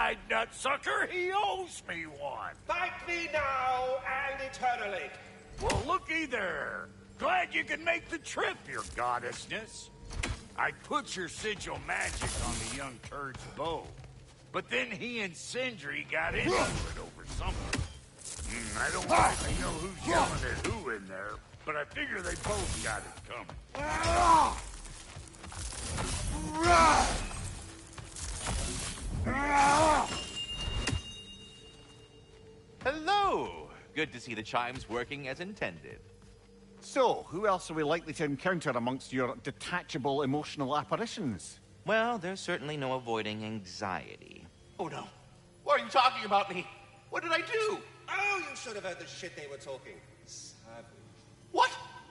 one-eyed nutsucker. He owes me one. Thank me now and eternally. Well, looky there. Glad you can make the trip, your goddessness. I put your sigil magic on the young turd's bow. But then he and Sindri got into it over something. I don't rightly know who's yelling at who in there, but I figure they both got it coming. Hello! Good to see the chimes working as intended. So, who else are we likely to encounter amongst your detachable emotional apparitions? Well, there's certainly no avoiding anxiety. Oh no. Why are you talking about me? What did I do? Oh, you should have heard the shit they were talking. Savage. What?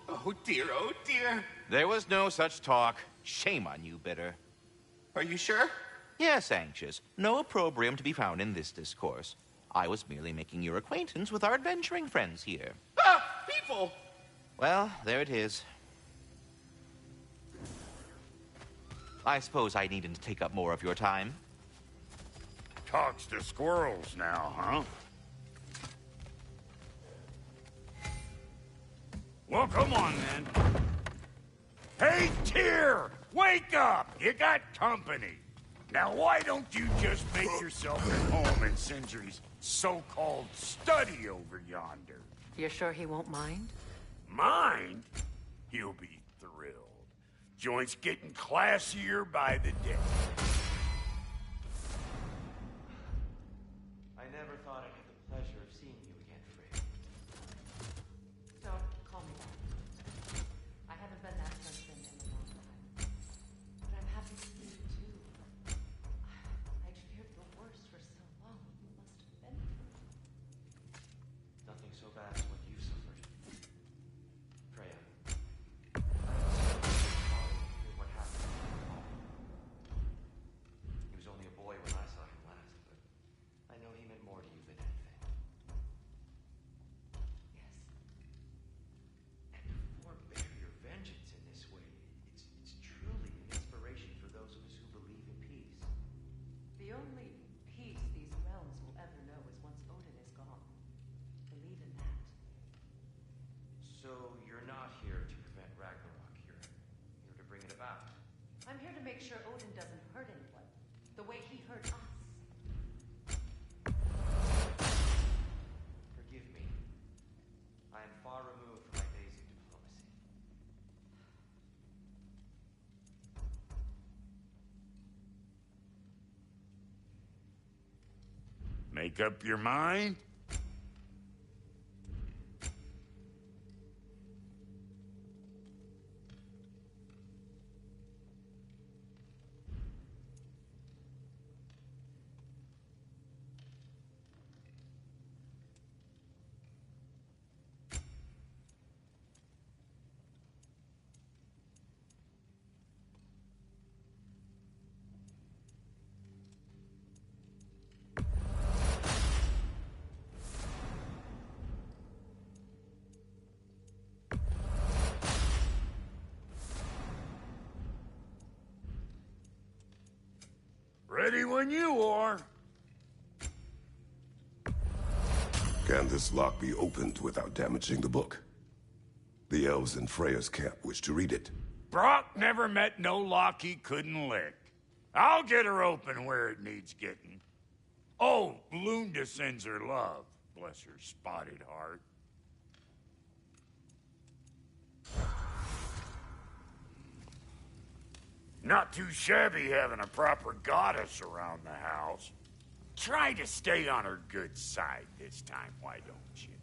Oh dear, oh dear. There was no such talk. Shame on you, Bitter. Are you sure? Yes, Anxious. No opprobrium to be found in this discourse. I was merely making your acquaintance with our adventuring friends here. Ah, people! Well, there it is. I suppose I needn't to take up more of your time. Talks to squirrels now, huh? Well, come on, then. Hey, Tyr! Wake up! You got company. Now, why don't you just make yourself at home in Sindri's so-called study over yonder? You're sure he won't mind? Mind? He'll be thrilled. Joint's getting classier by the day. I never thought I'd have the pleasure of seeing you again, Frey. Don't call me that. I haven't been that person in a long time. But I'm happy to see you too. I'd feared the worst for so long. You must have been through. Nothing so bad as what you suffered. Freya. What happened to Paul? He was only a boy when I saw him last, but I know he meant more to you than anything. Yes. And to forbear your vengeance in this way, it's truly an inspiration for those of us who believe in peace. The only peace these realms will ever know is once Odin is gone. Believe in that. So you're not here to prevent Ragnarok. You're here to bring it about. I'm here to make sure Odin doesn't hurt anyone, the way he hurt us. Forgive me. I am far removed from my days of diplomacy. Make up your mind? Ready when you are. Can this lock be opened without damaging the book? The elves in Freya's camp wish to read it. Brock never met no lock he couldn't lick. I'll get her open where it needs getting. Oh, Lunda sends her love. Bless her spotted heart. Not too shabby having a proper goddess around the house. Try to stay on her good side this time, why don't you?